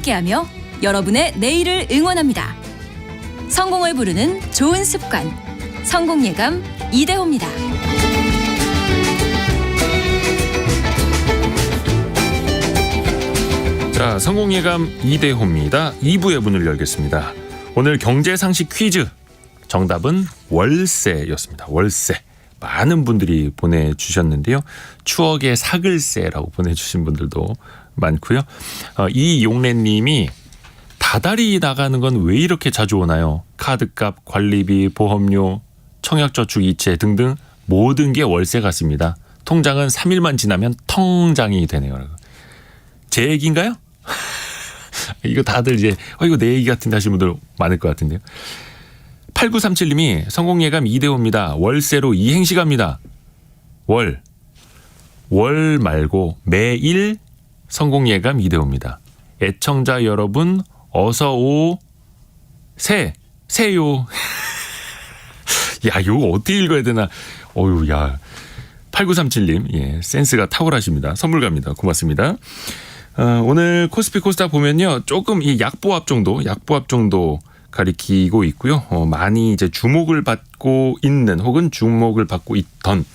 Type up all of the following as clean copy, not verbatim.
함께하며 여러분의 내일을 응원합니다. 성공을 부르는 좋은 습관, 성공예감 이대호입니다. 자, 성공예감 이대호입니다. 2부의 문을 열겠습니다. 오늘 경제상식 퀴즈, 정답은 월세였습니다. 월세. 많은 분들이 보내주셨는데요. 추억의 사글세라고 보내주신 분들도 많고요. 이용래님이 다달이 나가는 건 왜 이렇게 자주 오나요? 카드값, 관리비, 보험료, 청약저축 이체 등등 모든 게 월세 같습니다. 통장은 3일만 지나면 통장이 되네요. 제 얘기인가요? 이거 다들 이제 이거 내 얘기 같은데 하시는 분들 많을 것 같은데요. 8937님이 성공예감 이대호입니다. 월세로 이행시 갑니다. 월 말고 매일 성공예감 이대호입니다. 애청자 여러분 어서 세요. 야, 이거 어떻게 읽어야 되나. 야. 8937님, 예, 센스가 탁월하십니다. 선물 갑니다. 고맙습니다. 오늘 코스피 코스닥 보면요, 조금 이 약보합 정도 가리키고 있고요. 많이 이제 주목을 받고 있는 혹은 주목을 받고 있던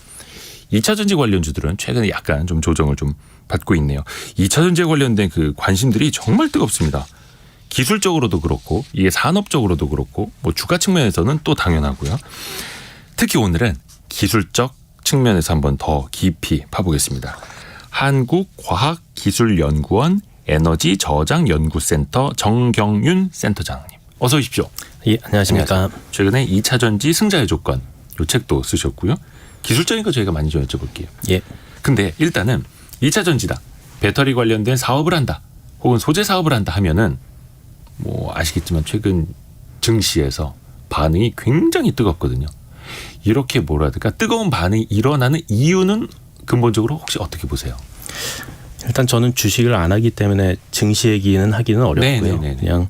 2차전지 관련주들은 최근에 약간 좀 조정을 좀 받고 있네요. 2차전지에 관련된 그 관심들이 정말 뜨겁습니다. 기술적으로도 그렇고 이게 산업적으로도 그렇고 뭐 주가 측면에서는 또 당연하고요. 특히 오늘은 기술적 측면에서 한번 더 깊이 파보겠습니다. 한국과학기술연구원 에너지저장연구센터 정경윤 센터장님, 어서 오십시오. 예, 안녕하십니까. 안녕하세요. 최근에 2차전지 승자의 조건 이 책도 쓰셨고요. 기술적인 거 저희가 많이 좀 여쭤볼게요. 예. 근데 일단은 2차전지다, 배터리 관련된 사업을 한다, 혹은 소재 사업을 한다 하면은 뭐 아시겠지만 최근 증시에서 반응이 굉장히 뜨겁거든요. 이렇게 뭐라 해야 될까, 뜨거운 반응이 일어나는 이유는 근본적으로 혹시 어떻게 보세요? 일단 저는 주식을 안 하기 때문에 증시 얘기는 하기는 어렵고요. 네네네. 그냥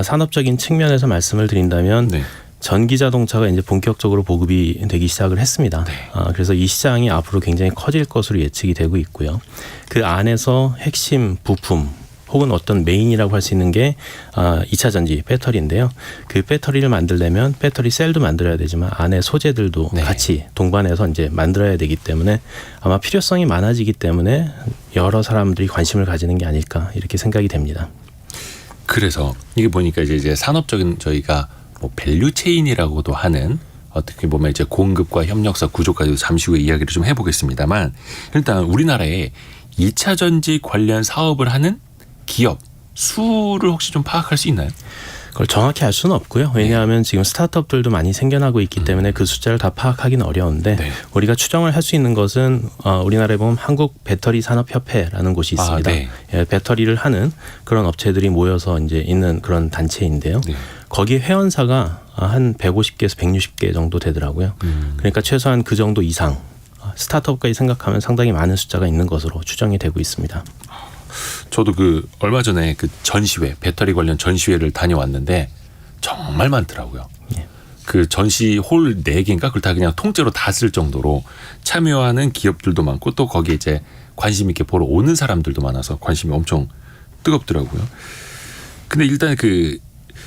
산업적인 측면에서 말씀을 드린다면 네. 전기 자동차가 이제 본격적으로 보급이 되기 시작을 했습니다. 네. 그래서 이 시장이 앞으로 굉장히 커질 것으로 예측이 되고 있고요. 그 안에서 핵심 부품 혹은 어떤 메인이라고 할 수 있는 게 2차 전지 배터리인데요. 그 배터리를 만들려면 배터리 셀도 만들어야 되지만 안에 소재들도 네. 같이 동반해서 이제 만들어야 되기 때문에 아마 필요성이 많아지기 때문에 여러 사람들이 관심을 가지는 게 아닐까 이렇게 생각이 됩니다. 그래서 이게 보니까 이제 산업적인 저희가 뭐 밸류 체인이라고도 하는, 어떻게 보면 이제 공급과 협력사 구조까지도 잠시 후에 이야기를 좀 해보겠습니다만, 일단 우리나라에 2차 전지 관련 사업을 하는 기업 수를 혹시 좀 파악할 수 있나요? 그걸 정확히 알 수는 없고요. 왜냐하면 지금 스타트업들도 많이 생겨나고 있기 때문에 그 숫자를 다 파악하기는 어려운데, 네. 우리가 추정을 할 수 있는 것은 우리나라에 보면 한국 배터리 산업협회라는 곳이 있습니다. 네. 예, 배터리를 하는 그런 업체들이 모여서 이제 있는 그런 단체인데요. 네. 거기 회원사가 한 150개에서 160개 정도 되더라고요. 그러니까 최소한 그 정도 이상 스타트업까지 생각하면 상당히 많은 숫자가 있는 것으로 추정이 되고 있습니다. 저도 얼마 전에 전시회, 배터리 관련 전시회를 다녀왔는데 정말 많더라고요. 예. 그 전시 홀 4개인가 그걸 다 그냥 통째로 다 쓸 정도로 참여하는 기업들도 많고, 또 거기에 이제 관심 있게 보러 오는 사람들도 많아서 관심이 엄청 뜨겁더라고요. 근데 일단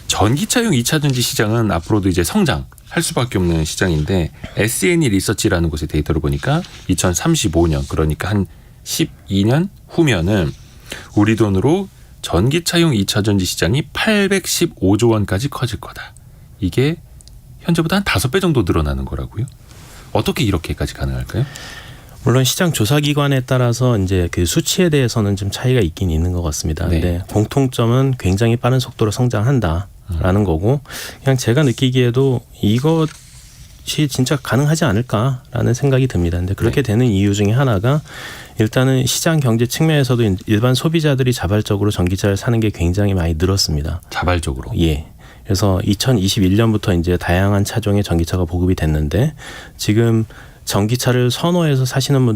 전기차용 2차전지 시장은 앞으로도 이제 성장할 수밖에 없는 시장인데, SNE 리서치라는 곳의 데이터를 보니까 2035년, 그러니까 한 12년 후면은 우리 돈으로 전기차용 2차전지 시장이 815조 원까지 커질 거다. 이게 현재보다 한 5배 정도 늘어나는 거라고요. 어떻게 이렇게까지 가능할까요? 물론 시장 조사기관에 따라서 이제 그 수치에 대해서는 좀 차이가 있긴 있는 것 같습니다. 네. 근데 공통점은 굉장히 빠른 속도로 성장한다라는 거고, 그냥 제가 느끼기에도 이것이 진짜 가능하지 않을까라는 생각이 듭니다. 근데 그렇게 되는 이유 중에 하나가, 일단은 시장 경제 측면에서도 일반 소비자들이 자발적으로 전기차를 사는 게 굉장히 많이 늘었습니다. 자발적으로. 예. 그래서 2021년부터 이제 다양한 차종의 전기차가 보급이 됐는데, 지금 전기차를 선호해서 사시는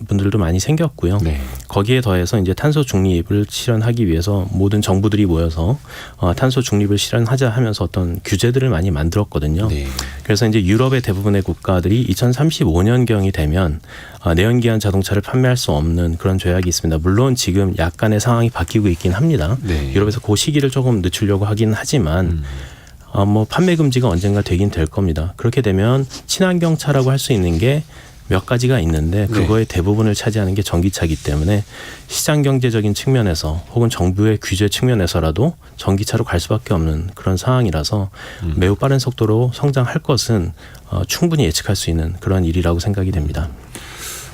분들도 많이 생겼고요. 네. 거기에 더해서 이제 탄소 중립을 실현하기 위해서 모든 정부들이 모여서 탄소 중립을 실현하자 하면서 어떤 규제들을 많이 만들었거든요. 네. 그래서 이제 유럽의 대부분의 국가들이 2035년경이 되면 내연기관 자동차를 판매할 수 없는 그런 조약이 있습니다. 물론 지금 약간의 상황이 바뀌고 있긴 합니다. 네. 유럽에서 그 시기를 조금 늦추려고 하긴 하지만 뭐 판매 금지가 언젠가 되긴 될 겁니다. 그렇게 되면 친환경차라고 할 수 있는 게 몇 가지가 있는데 그거의 대부분을 차지하는 게 전기차이기 때문에 시장 경제적인 측면에서 혹은 정부의 규제 측면에서라도 전기차로 갈 수밖에 없는 그런 상황이라서 매우 빠른 속도로 성장할 것은 충분히 예측할 수 있는 그런 일이라고 생각이 됩니다.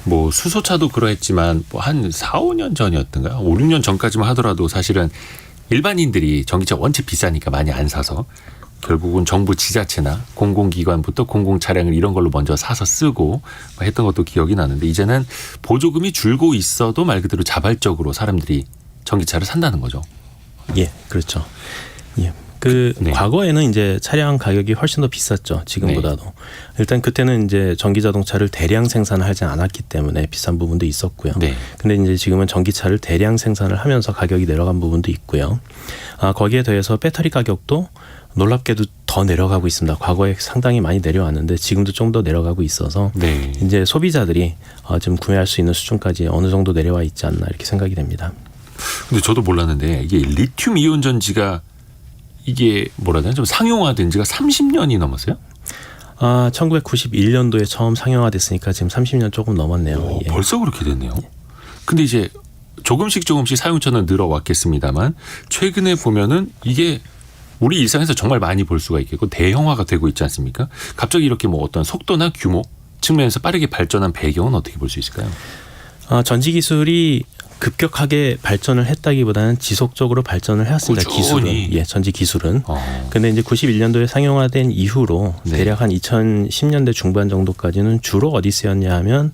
뭐 수소차도 그러했지만 뭐 한 4, 5년 전이었던가 5, 6년 전까지만 하더라도 사실은 일반인들이 전기차 원체 비싸니까 많이 안 사서 결국은 정부 지자체나 공공기관부터 공공차량을 이런 걸로 먼저 사서 쓰고 했던 것도 기억이 나는데 이제는 보조금이 줄고 있어도 말 그대로 자발적으로 사람들이 전기차를 산다는 거죠. 예, 그렇죠. 예. 네. 과거에는 이제 차량 가격이 훨씬 더 비쌌죠. 지금보다도. 네. 일단 그때는 이제 전기 자동차를 대량 생산을 하지 않았기 때문에 비싼 부분도 있었고요. 네. 근데 이제 지금은 전기차를 대량 생산을 하면서 가격이 내려간 부분도 있고요. 거기에 더해서 배터리 가격도 놀랍게도 더 내려가고 있습니다. 과거에 상당히 많이 내려왔는데 지금도 좀 더 내려가고 있어서 네. 이제 소비자들이 좀 구매할 수 있는 수준까지 어느 정도 내려와 있지 않나 이렇게 생각이 됩니다. 근데 저도 몰랐는데 이게 리튬 이온 전지가 이게 뭐라 해야 되나 좀 상용화된 지가 30년이 넘었어요? 1991년도에 처음 상용화됐으니까 지금 30년 조금 넘었네요. 예. 벌써 그렇게 됐네요. 근데 이제 조금씩 사용처는 늘어왔겠습니다만 최근에 보면은 이게 우리 일상에서 정말 많이 볼 수가 있겠고 대형화가 되고 있지 않습니까? 갑자기 이렇게 뭐 어떤 속도나 규모 측면에서 빠르게 발전한 배경은 어떻게 볼 수 있을까요? 전지 기술이 급격하게 발전을 했다기보다는 지속적으로 발전을 해왔습니다. 꾸준히. 기술은. 전지 기술은. 근데 이제 91년도에 상용화된 이후로 네. 대략 한 2010년대 중반 정도까지는 주로 어디 쓰였냐 하면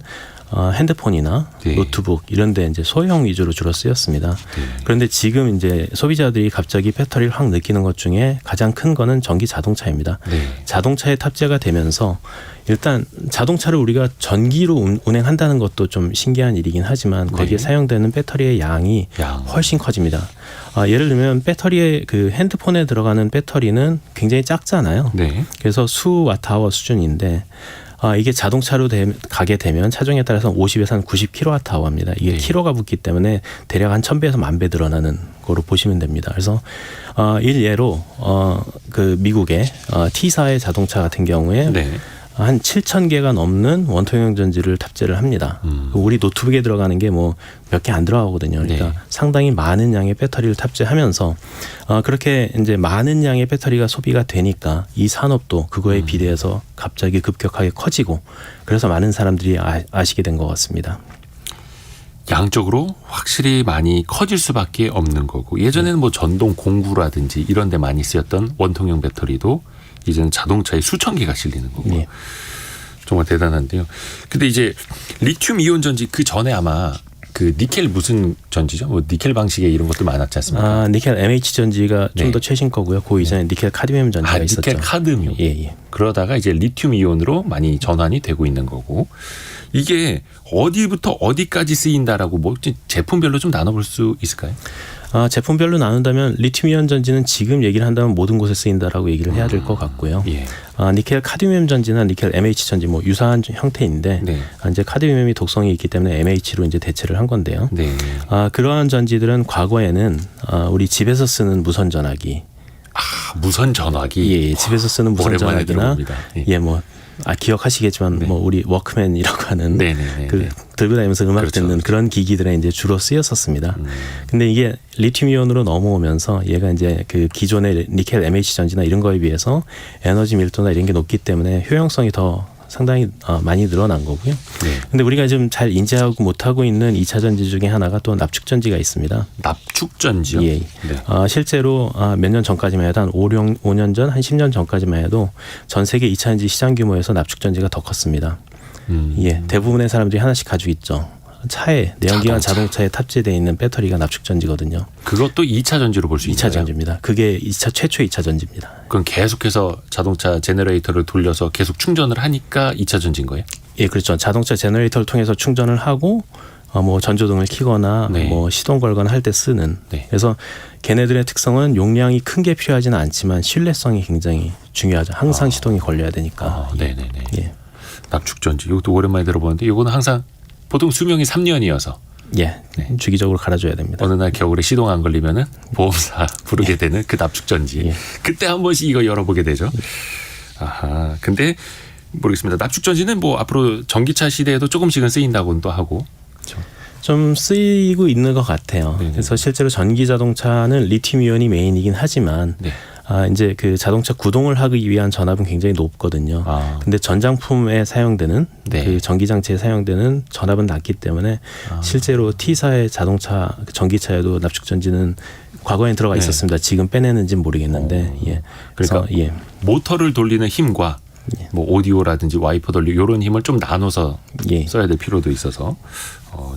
핸드폰이나 네. 노트북 이런 데 이제 소형 위주로 주로 쓰였습니다. 네. 그런데 지금 이제 소비자들이 갑자기 배터리를 확 느끼는 것 중에 가장 큰 거는 전기 자동차입니다. 네. 자동차에 탑재가 되면서 일단 자동차를 우리가 전기로 운행한다는 것도 좀 신기한 일이긴 하지만 거기에 네. 사용되는 배터리의 양이 훨씬 커집니다. 예를 들면 배터리에 그 핸드폰에 들어가는 배터리는 굉장히 작잖아요. 네. 그래서 수와트아워 수준인데 이게 자동차로 가게 되면 차종에 따라서 50에서 한 90kWh입니다. 이게 네. 키로가 붙기 때문에 대략 한 1000배에서 10,000배 늘어나는 거로 보시면 됩니다. 그래서 일예로 그 미국의 T사의 자동차 같은 경우에 네. 한 7,000개가 넘는 원통형 전지를 탑재를 합니다. 우리 노트북에 들어가는 게 뭐 몇 개 안 들어가거든요. 그러니까 네. 상당히 많은 양의 배터리를 탑재하면서 그렇게 이제 많은 양의 배터리가 소비가 되니까 이 산업도 그거에 비례해서 갑자기 급격하게 커지고 그래서 많은 사람들이 아시게 된 것 같습니다. 양적으로 확실히 많이 커질 수밖에 없는 거고 예전에는 뭐 전동 공구라든지 이런 데 많이 쓰였던 원통형 배터리도 이제는 자동차에 수천 개가 실리는 거고 네. 정말 대단한데요. 근데 이제 리튬 이온 전지 그 전에 아마 그 니켈 무슨 전지죠? 뭐 니켈 방식의 이런 것도 많았지 않습니까? 니켈 MH 전지가 좀 네. 더 최신 거고요. 그 이전에 니켈 카드뮴 전지가 있었죠. 니켈 카드뮴. 예. 그러다가 이제 리튬 이온으로 많이 전환이 되고 있는 거고 이게 어디부터 어디까지 쓰인다라고 뭐 제품별로 좀 나눠볼 수 있을까요? 제품별로 나눈다면 리튬이온 전지는 지금 얘기를 한다면 모든 곳에 쓰인다라고 얘기를 해야 될 것 같고요. 예. 니켈 카드뮴 전지나 니켈 MH 전지 뭐 유사한 형태인데 네. 이제 카드뮴이 독성이 있기 때문에 MH로 이제 대체를 한 건데요. 네. 그러한 전지들은 과거에는 우리 집에서 쓰는 무선 전화기, 무선 전화기. 예, 집에서 쓰는 무선 오랜만에 전화기나 들어봅니다. 예, 뭐 기억하시겠지만 네. 뭐 우리 워크맨이라고 하는 네네네. 그 들고 다니면서 음악 그렇죠, 듣는 그렇죠. 그런 기기들에 이제 주로 쓰였었습니다. 근데 이게 리튬이온으로 넘어오면서 얘가 이제 그 기존의 니켈 MH 전지나 이런 거에 비해서 에너지 밀도나 이런 게 높기 때문에 효용성이 더 상당히 많이 늘어난 거고요. 네. 근데 우리가 지금 잘 인지하고 못하고 있는 2차 전지 중에 하나가 또 납축 전지가 있습니다. 납축 전지요? 예. 네. 실제로 몇 년 전까지만 해도 한 5년 전, 한 10년 전까지만 해도 전 세계 2차 전지 시장 규모에서 납축 전지가 더 컸습니다. 예. 대부분의 사람들이 하나씩 가지고 있죠. 차에 내연기관 자동차에 탑재되어 있는 배터리가 납축 전지거든요. 그것도 2차 전지로 볼 수 있나요? 2차 전지입니다. 그게 최초의 2차 전지입니다. 그럼 계속해서 자동차 제너레이터를 돌려서 계속 충전을 하니까 2차 전지인 거예요? 예, 그렇죠. 자동차 제너레이터를 통해서 충전을 하고 뭐 전조등을 켜거나 네. 뭐 시동 걸거나 할 때 쓰는. 네. 그래서 걔네들의 특성은 용량이 큰 게 필요하지는 않지만 신뢰성이 굉장히 중요하죠. 항상 시동이 걸려야 되니까. 네네네. 예. 납축전지 이것도 오랜만에 들어보는데 이거는 항상 보통 수명이 3년이어서 예. 네. 주기적으로 갈아줘야 됩니다. 어느 날 겨울에 시동 안 걸리면은 보험사 부르게 되는 그 납축전지. 예. 그때 한 번씩 이거 열어보게 되죠. 아하. 근데 모르겠습니다. 납축전지는 뭐 앞으로 전기차 시대에도 조금씩은 쓰인다고는 또 하고. 좀 쓰이고 있는 것 같아요. 네네. 그래서 실제로 전기 자동차는 리튬이온이 메인이긴 하지만 네. 이제 그 자동차 구동을 하기 위한 전압은 굉장히 높거든요. 근데 전장품에 사용되는 네. 그 전기 장치에 사용되는 전압은 낮기 때문에 실제로 T사의 자동차 전기차에도 납축전지는 과거엔 들어가 네. 있었습니다. 지금 빼내는지는 모르겠는데 예. 그래서 그러니까 예. 모터를 돌리는 힘과 뭐 오디오라든지 와이퍼 돌리고 이런 힘을 좀 나눠서 예. 써야 될 필요도 있어서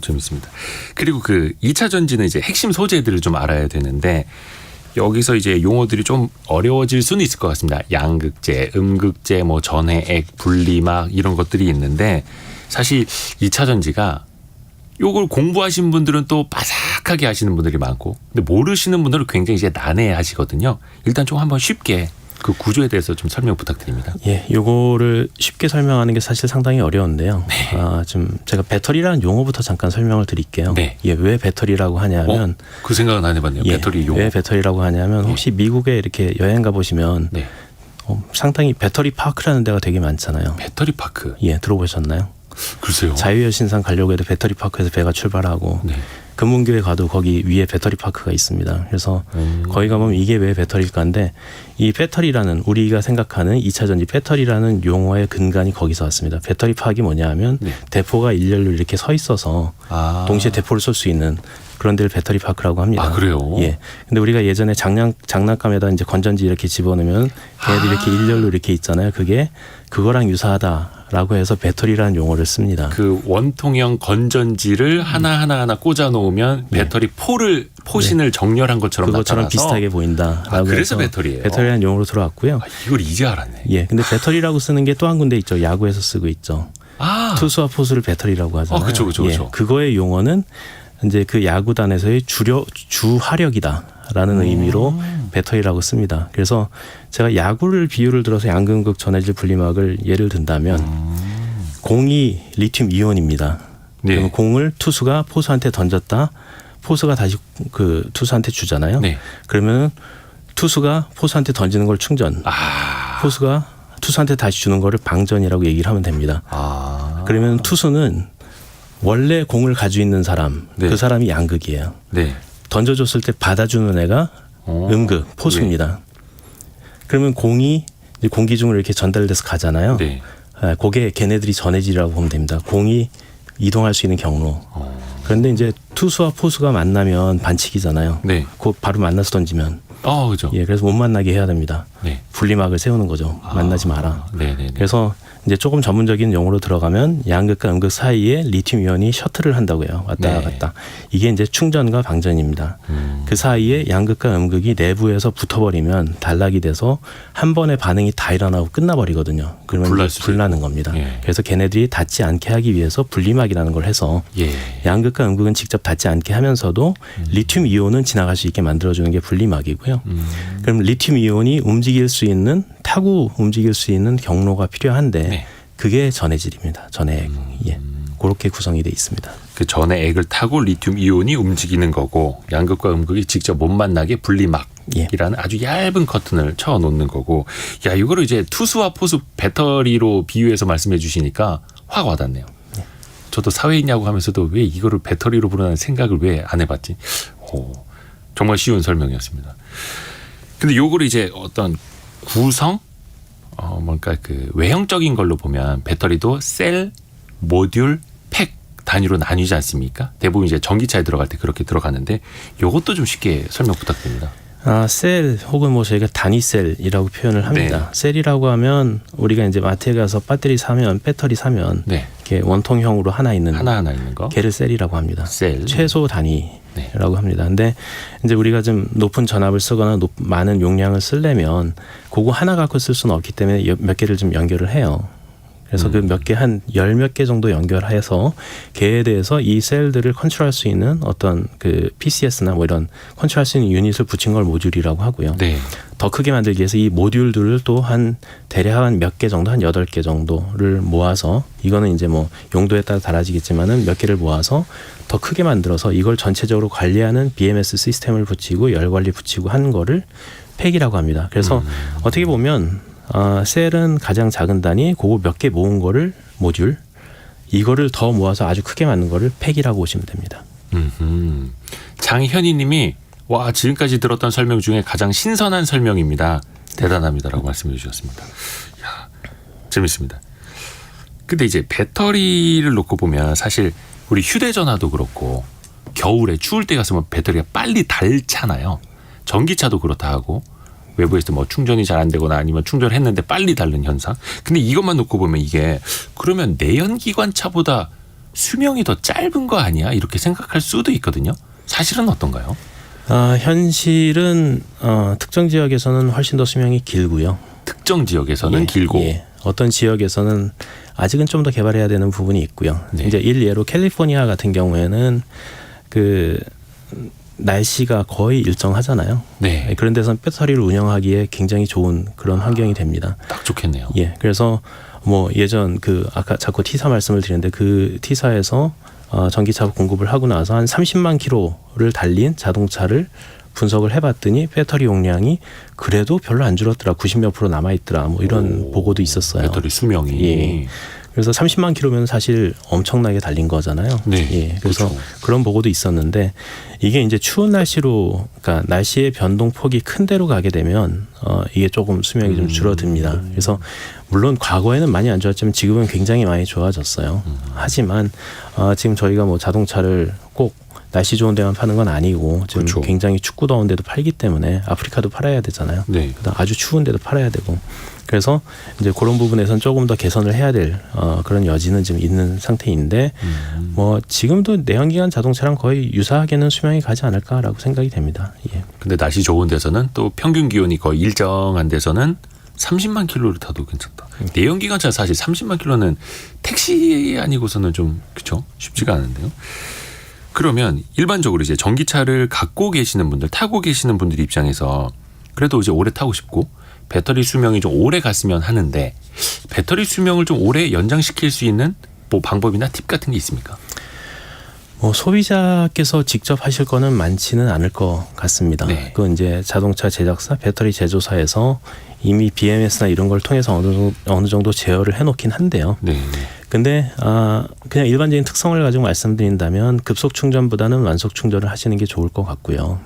재밌습니다. 그리고 그 2차 전지는 이제 핵심 소재들을 좀 알아야 되는데 여기서 이제 용어들이 좀 어려워질 수는 있을 것 같습니다. 양극재, 음극재, 뭐 전해액, 분리막 이런 것들이 있는데 사실 2차 전지가 요걸 공부하신 분들은 또 빠삭하게 하시는 분들이 많고 근데 모르시는 분들은 굉장히 이제 난해해 하시거든요. 일단 좀 한번 쉽게 그 구조에 대해서 좀 설명 부탁드립니다. 예, 요거를 쉽게 설명하는 게 사실 상당히 어려운데요. 네. 좀 제가 배터리라는 용어부터 잠깐 설명을 드릴게요. 네. 예, 왜 배터리라고 하냐면 그 생각은 안 해봤네요. 예, 배터리 용어. 왜 배터리라고 하냐면 혹시 미국에 이렇게 여행 가 보시면 네. 상당히 배터리 파크라는 데가 되게 많잖아요. 배터리 파크. 예, 들어보셨나요? 글쎄요. 자유여신상 가려고 해도 배터리 파크에서 배가 출발하고 네. 금문교에 가도 거기 위에 배터리 파크가 있습니다. 그래서 거기 가보면 이게 왜 배터리일까인데 이 배터리라는 우리가 생각하는 2차 전지 배터리라는 용어의 근간이 거기서 왔습니다. 배터리 파악이 뭐냐 하면 네. 대포가 일렬로 이렇게 서 있어서 동시에 대포를 쏠 수 있는 그런 데를 배터리 파크라고 합니다. 아, 그래요? 예. 근데 우리가 예전에 장난감에다 이제 건전지 이렇게 집어넣으면 걔네들이 이렇게 일렬로 이렇게 있잖아요. 그게 그거랑 유사하다라고 해서 배터리라는 용어를 씁니다. 그 원통형 건전지를 하나 꽂아 놓으면 배터리 포신을 정렬한 것처럼 그것처럼 나타나서 비슷하게 보인다라고 그래서 해서 배터리예요. 배터리라는 용어로 들어왔고요. 이걸 이제 알았네. 예. 근데 배터리라고 쓰는 게 또 한 군데 있죠. 야구에서 쓰고 있죠. 투수와 포수를 배터리라고 하잖아요. 그쵸. 예. 그거의 용어는 이제 그 야구단에서의 주화력이다라는 의미로 배터리라고 씁니다. 그래서 제가 야구를 비유를 들어서 양극 전해질 분리막을 예를 든다면 공이 리튬 이온입니다. 네. 그러면 공을 투수가 포수한테 던졌다. 포수가 다시 그 투수한테 주잖아요. 네. 그러면 투수가 포수한테 던지는 걸 충전. 포수가 투수한테 다시 주는 거를 방전이라고 얘기를 하면 됩니다. 그러면 투수는 원래 공을 가지고 있는 사람, 네. 그 사람이 양극이에요. 네. 던져줬을 때 받아주는 애가 음극, 포수입니다. 그러면 공이 이제 공기중으로 이렇게 전달돼서 가잖아요. 네. 그게 걔네들이 전해질이라고 보면 됩니다. 공이 이동할 수 있는 경로. 그런데 이제 투수와 포수가 만나면 반칙이잖아요. 네. 곧 바로 만나서 던지면. 그죠. 예, 그래서 못 만나게 해야 됩니다. 네. 분리막을 세우는 거죠. 만나지 마라. 네네. 그래서 이제 조금 전문적인 용어로 들어가면 양극과 음극 사이에 리튬 이온이 셔틀을 한다고요. 왔다 네. 갔다. 이게 이제 충전과 방전입니다. 그 사이에 양극과 음극이 내부에서 붙어버리면 단락이 돼서 한 번에 반응이 다 일어나고 끝나버리거든요. 그러면 불나는 겁니다. 예. 그래서 걔네들이 닿지 않게 하기 위해서 분리막이라는 걸 해서 예. 양극과 음극은 직접 닿지 않게 하면서도 리튬 이온은 지나갈 수 있게 만들어주는 게 분리막이고요. 그럼 리튬 이온이 움직일 수 있는 타고 움직일 수 있는 경로가 필요한데 네. 그게 전해질입니다. 전해액. 예. 그렇게 구성이 돼 있습니다. 그 전의 액을 타고 리튬 이온이 움직이는 거고 양극과 음극이 직접 못 만나게 분리막이라는 아주 얇은 커튼을 쳐 놓는 거고 야 이거를 이제 투수와 포수 배터리로 비유해서 말씀해 주시니까 확 와닿네요. 저도 사회인야구 하면서도 왜 이거를 배터리로 부르는 생각을 왜 안 해봤지? 정말 쉬운 설명이었습니다. 근데 요거를 이제 어떤 구성 뭔가 그 외형적인 걸로 보면 배터리도 셀, 모듈, 팩 단위로 나뉘지 않습니까? 대부분 이제 전기차에 들어갈 때 그렇게 들어가는데 요것도 좀 쉽게 설명 부탁드립니다. 셀 혹은 뭐 저희가 단위셀이라고 표현을 합니다. 네. 셀이라고 하면 우리가 이제 마트에 가서 배터리 사면 네. 이렇게 원통형으로 하나 있는 거. 걔를 셀이라고 합니다. 셀. 최소 단위라고 합니다. 근데 이제 우리가 좀 높은 전압을 쓰거나 많은 용량을 쓰려면 그거 하나 갖고 쓸 수는 없기 때문에 몇 개를 좀 연결을 해요. 그래서 그 몇 개 한 10몇 개 정도 연결해서 걔에 대해서 이 셀들을 컨트롤할 수 있는 어떤 그 PCS나 뭐 이런 컨트롤할 수 있는 유닛을 붙인 걸 모듈이라고 하고요. 네. 더 크게 만들기 위해서 이 모듈들을 또 한 대략 한 몇 개 정도 한 8개 정도를 모아서 이거는 이제 뭐 용도에 따라 달라지겠지만은 몇 개를 모아서 더 크게 만들어서 이걸 전체적으로 관리하는 BMS 시스템을 붙이고 열 관리 붙이고 하는 거를 팩이라고 합니다. 그래서 어떻게 보면 셀은 가장 작은 단위, 그거 몇 개 모은 거를 모듈, 이거를 더 모아서 아주 크게 만든 거를 팩이라고 보시면 됩니다. 장현희님이 와 지금까지 들었던 설명 중에 가장 신선한 설명입니다. 대단합니다라고 말씀해 주셨습니다. 야, 재밌습니다. 근데 이제 배터리를 놓고 보면 사실 우리 휴대전화도 그렇고 겨울에 추울 때 가서 배터리가 빨리 닳잖아요. 전기차도 그렇다 하고 외부에서 뭐 충전이 잘 안 되거나 아니면 충전했는데 빨리 닳는 현상. 근데 이것만 놓고 보면 이게 그러면 내연기관차보다 수명이 더 짧은 거 아니야? 이렇게 생각할 수도 있거든요. 사실은 어떤가요? 현실은 특정 지역에서는 훨씬 더 수명이 길고요. 특정 지역에서는 길고 어떤 지역에서는 아직은 좀 더 개발해야 되는 부분이 있고요. 네. 이제 일례로 캘리포니아 같은 경우에는 그 날씨가 거의 일정하잖아요. 네. 그런 데서는 배터리를 운영하기에 굉장히 좋은 그런 환경이 됩니다. 딱 좋겠네요. 예, 그래서 뭐 예전 그 아까 자꾸 T사 말씀을 드렸는데 그 T사에서 전기차 공급을 하고 나서 한 30만 킬로를 달린 자동차를 분석을 해봤더니 배터리 용량이 그래도 별로 안 줄었더라. 90몇 프로 남아있더라. 뭐 이런 보고도 있었어요. 배터리 수명이. 예. 그래서 30만 킬로면 사실 엄청나게 달린 거잖아요. 네. 예. 그래서 그렇죠. 그런 보고도 있었는데 이게 이제 추운 날씨로 그러니까 날씨의 변동 폭이 큰 데로 가게 되면 이게 조금 수명이 좀 줄어듭니다. 그래서 물론 과거에는 많이 안 좋았지만 지금은 굉장히 많이 좋아졌어요. 하지만 지금 저희가 뭐 자동차를 꼭 날씨 좋은 데만 파는 건 아니고 지금 그렇죠. 굉장히 춥고 더운 데도 팔기 때문에 아프리카도 팔아야 되잖아요. 네. 그다음 아주 추운 데도 팔아야 되고 그래서 이제 그런 부분에서는 조금 더 개선을 해야 될 그런 여지는 지금 있는 상태인데 뭐 지금도 내연기관 자동차랑 거의 유사하게는 수명이 가지 않을까라고 생각이 됩니다. 예. 근데 날씨 좋은 데서는 또 평균 기온이 거의 일정한 데서는 30만 킬로를 타도 괜찮다. 내연기관차 사실 30만 킬로는 택시 아니고서는 좀 그렇죠? 쉽지가 않은데요. 그러면 일반적으로 이제 전기차를 갖고 계시는 분들, 타고 계시는 분들 입장에서 그래도 이제 오래 타고 싶고 배터리 수명이 좀 오래 갔으면 하는데 배터리 수명을 좀 오래 연장시킬 수 있는 뭐 방법이나 팁 같은 게 있습니까? 뭐 소비자께서 직접 하실 거는 많지는 않을 것 같습니다. 네. 그건 이제 자동차 제작사, 배터리 제조사에서 이미 BMS나 이런 걸 통해서 어느 정도 제어를 해놓긴 한데요. 네. 근데 그냥 일반적인 특성을 가지고 말씀드린다면 급속 충전보다는 완속 충전을 하시는 게 좋을 것 같고요.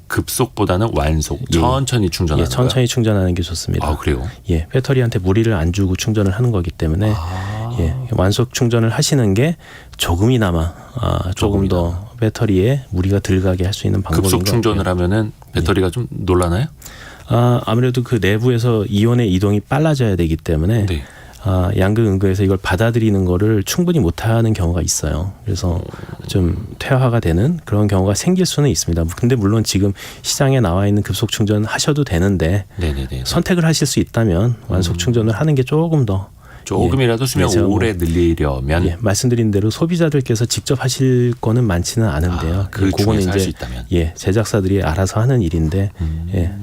급속보다는 완속, 천천히 충전하는 예, 천천히 충전하는 게 좋습니다. 아, 그래요? 예, 배터리한테 무리를 안 주고 충전을 하는 거기 때문에 예, 완속 충전을 하시는 게 조금이나마 조금 더 배터리에 무리가 덜 가게 할 수 있는 방법인 것 같아요. 급속 충전을 하면은 배터리가 좀 놀라나요? 아무래도 그 내부에서 이온의 이동이 빨라져야 되기 때문에 네. 양극 은극에서 이걸 받아들이는 거를 충분히 못하는 경우가 있어요. 그래서 좀 퇴화가 되는 그런 경우가 생길 수는 있습니다. 근데 물론 지금 시장에 나와 있는 급속 충전 하셔도 되는데 네네네. 선택을 하실 수 있다면 완속 충전을 하는 게 조금 더 조금이라도 수명 제가 오래 늘리려면 말씀드린 대로 소비자들께서 직접 하실 거는 많지는 않은데요. 그 그거는 중에서 할 수 있다면. 제작사들이 알아서 하는 일인데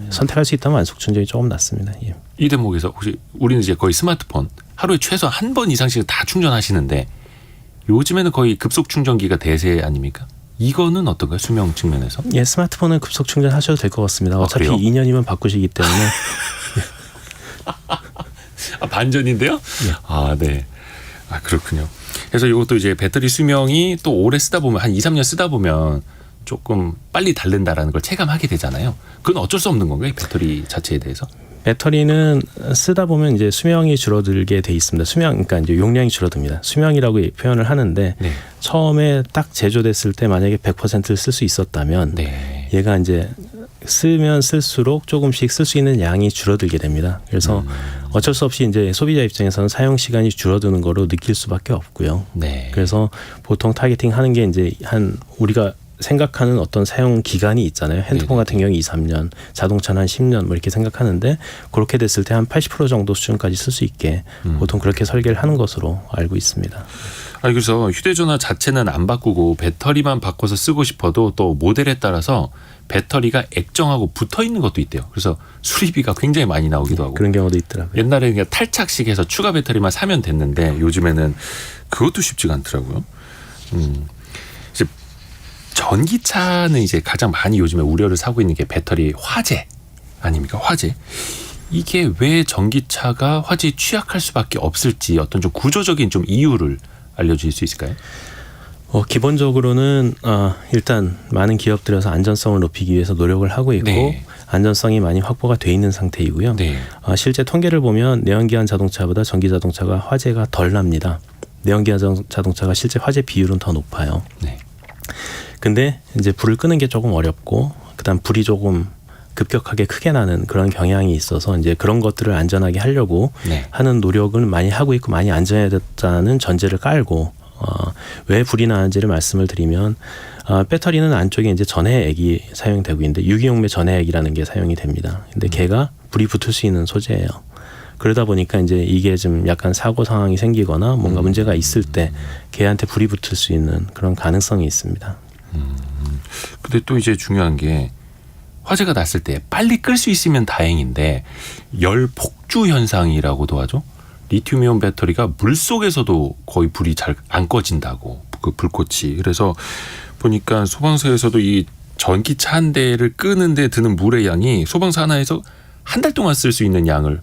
선택할 수 있다면 완속 충전이 조금 낫습니다. 예. 이 대목에서 혹시 우리는 이제 거의 스마트폰 하루에 최소 한 번 이상씩 다 충전하시는데 요즘에는 거의 급속 충전기가 대세 아닙니까? 이거는 어떤가요? 수명 측면에서? 예, 스마트폰은 급속 충전하셔도 될 것 같습니다. 어차피 그래요? 2년이면 바꾸시기 때문에 반전인데요? 예. 네. 그렇군요. 그래서 이것도 이제 배터리 수명이 또 오래 쓰다 보면 한 2, 3년 쓰다 보면 조금 빨리 닳는다라는 걸 체감하게 되잖아요. 그건 어쩔 수 없는 건가요? 배터리 자체에 대해서? 배터리는 쓰다 보면 이제 수명이 줄어들게 돼 있습니다. 그러니까 이제 용량이 줄어듭니다. 수명이라고 표현을 하는데 네. 처음에 딱 제조됐을 때 만약에 100%를 쓸 수 있었다면 네. 얘가 이제 쓰면 쓸수록 조금씩 쓸 수 있는 양이 줄어들게 됩니다. 그래서 어쩔 수 없이 이제 소비자 입장에서는 사용 시간이 줄어드는 거로 느낄 수밖에 없고요. 네. 그래서 보통 타겟팅 하는 게 이제 우리가 생각하는 어떤 사용 기간이 있잖아요. 핸드폰 같은 경우 2, 3년, 자동차는 한 10년 뭐 이렇게 생각하는데 그렇게 됐을 때 한 80% 정도 수준까지 쓸 수 있게 보통 그렇게 설계를 하는 것으로 알고 있습니다. 아니 그래서 휴대전화 자체는 안 바꾸고 배터리만 바꿔서 쓰고 싶어도 또 모델에 따라서 배터리가 액정하고 붙어 있는 것도 있대요. 그래서 수리비가 굉장히 많이 나오기도 하고. 그런 경우도 있더라고요. 옛날에 그냥 탈착식 해서 추가 배터리만 사면 됐는데 요즘에는 그것도 쉽지가 않더라고요. 이제 전기차는 이제 가장 많이 요즘에 우려를 사고 있는 게 배터리 화재 아닙니까? 화재. 이게 왜 전기차가 화재에 취약할 수밖에 없을지 어떤 좀 구조적인 좀 이유를 알려주실 수 있을까요? 기본적으로는 일단 많은 기업들에서 안전성을 높이기 위해서 노력을 하고 있고 네. 안전성이 많이 확보가 돼 있는 상태이고요. 네. 실제 통계를 보면 내연기관 자동차보다 전기자동차가 화재가 덜 납니다. 내연기관 자동차가 실제 화재 비율은 더 높아요. 네. 근데 이제 불을 끄는 게 조금 어렵고 그다음 불이 조금 급격하게 크게 나는 그런 경향이 있어서 이제 그런 것들을 안전하게 하려고 네. 하는 노력을 많이 하고 있고 많이 안전해졌다는 전제를 깔고 왜 불이 나는지를 말씀을 드리면 배터리는 안쪽에 이제 전해액이 사용되고 있는데 유기용매 전해액이라는 게 사용이 됩니다. 근데 걔가 불이 붙을 수 있는 소재예요. 그러다 보니까 이제 이게 좀 약간 사고 상황이 생기거나 뭔가 문제가 있을 때 걔한테 불이 붙을 수 있는 그런 가능성이 있습니다. 근데 또 이제 중요한 게 화재가 났을 때 빨리 끌 수 있으면 다행인데 열 폭주 현상이라고도 하죠. 리튬이온 배터리가 물 속에서도 거의 불이 잘 안 꺼진다고 그 불꽃이. 그래서 보니까 소방서에서도 이 전기차 한 대를 끄는데 드는 물의 양이 소방서 하나에서 한 달 동안 쓸 수 있는 양을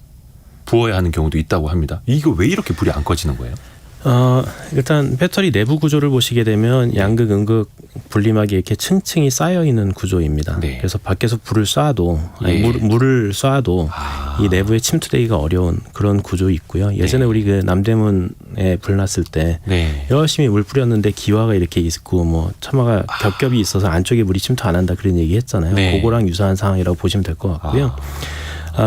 부어야 하는 경우도 있다고 합니다. 이거 왜 이렇게 불이 안 꺼지는 거예요? 일단 배터리 내부 구조를 보시게 되면 양극, 음극, 분리막이 이렇게 층층이 쌓여 있는 구조입니다. 네. 그래서 밖에서 불을 쏴도 예. 물을 쏴도 이 내부에 침투되기가 어려운 그런 구조 있고요. 예전에 네. 우리 그 남대문에 불 났을 때 네. 열심히 물 뿌렸는데 기와가 이렇게 있고 뭐 처마가 겹겹이 있어서 안쪽에 물이 침투 안 한다 그런 얘기 했잖아요. 네. 그거랑 유사한 상황이라고 보시면 될 것 같고요.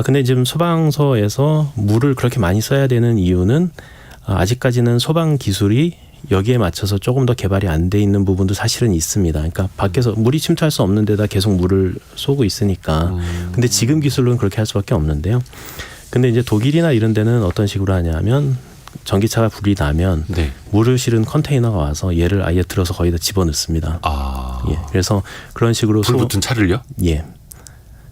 근데 지금 소방서에서 물을 그렇게 많이 써야 되는 이유는 아직까지는 소방 기술이 여기에 맞춰서 조금 더 개발이 안 돼 있는 부분도 사실은 있습니다. 그러니까 밖에서 물이 침투할 수 없는 데다 계속 물을 쏘고 있으니까. 근데 지금 기술로는 그렇게 할 수밖에 없는데요. 근데 이제 독일이나 이런 데는 어떤 식으로 하냐면 전기차가 불이 나면 네. 물을 실은 컨테이너가 와서 얘를 아예 들어서 거기다 집어넣습니다. 예. 그래서 그런 식으로 불 붙은 차를요? 예.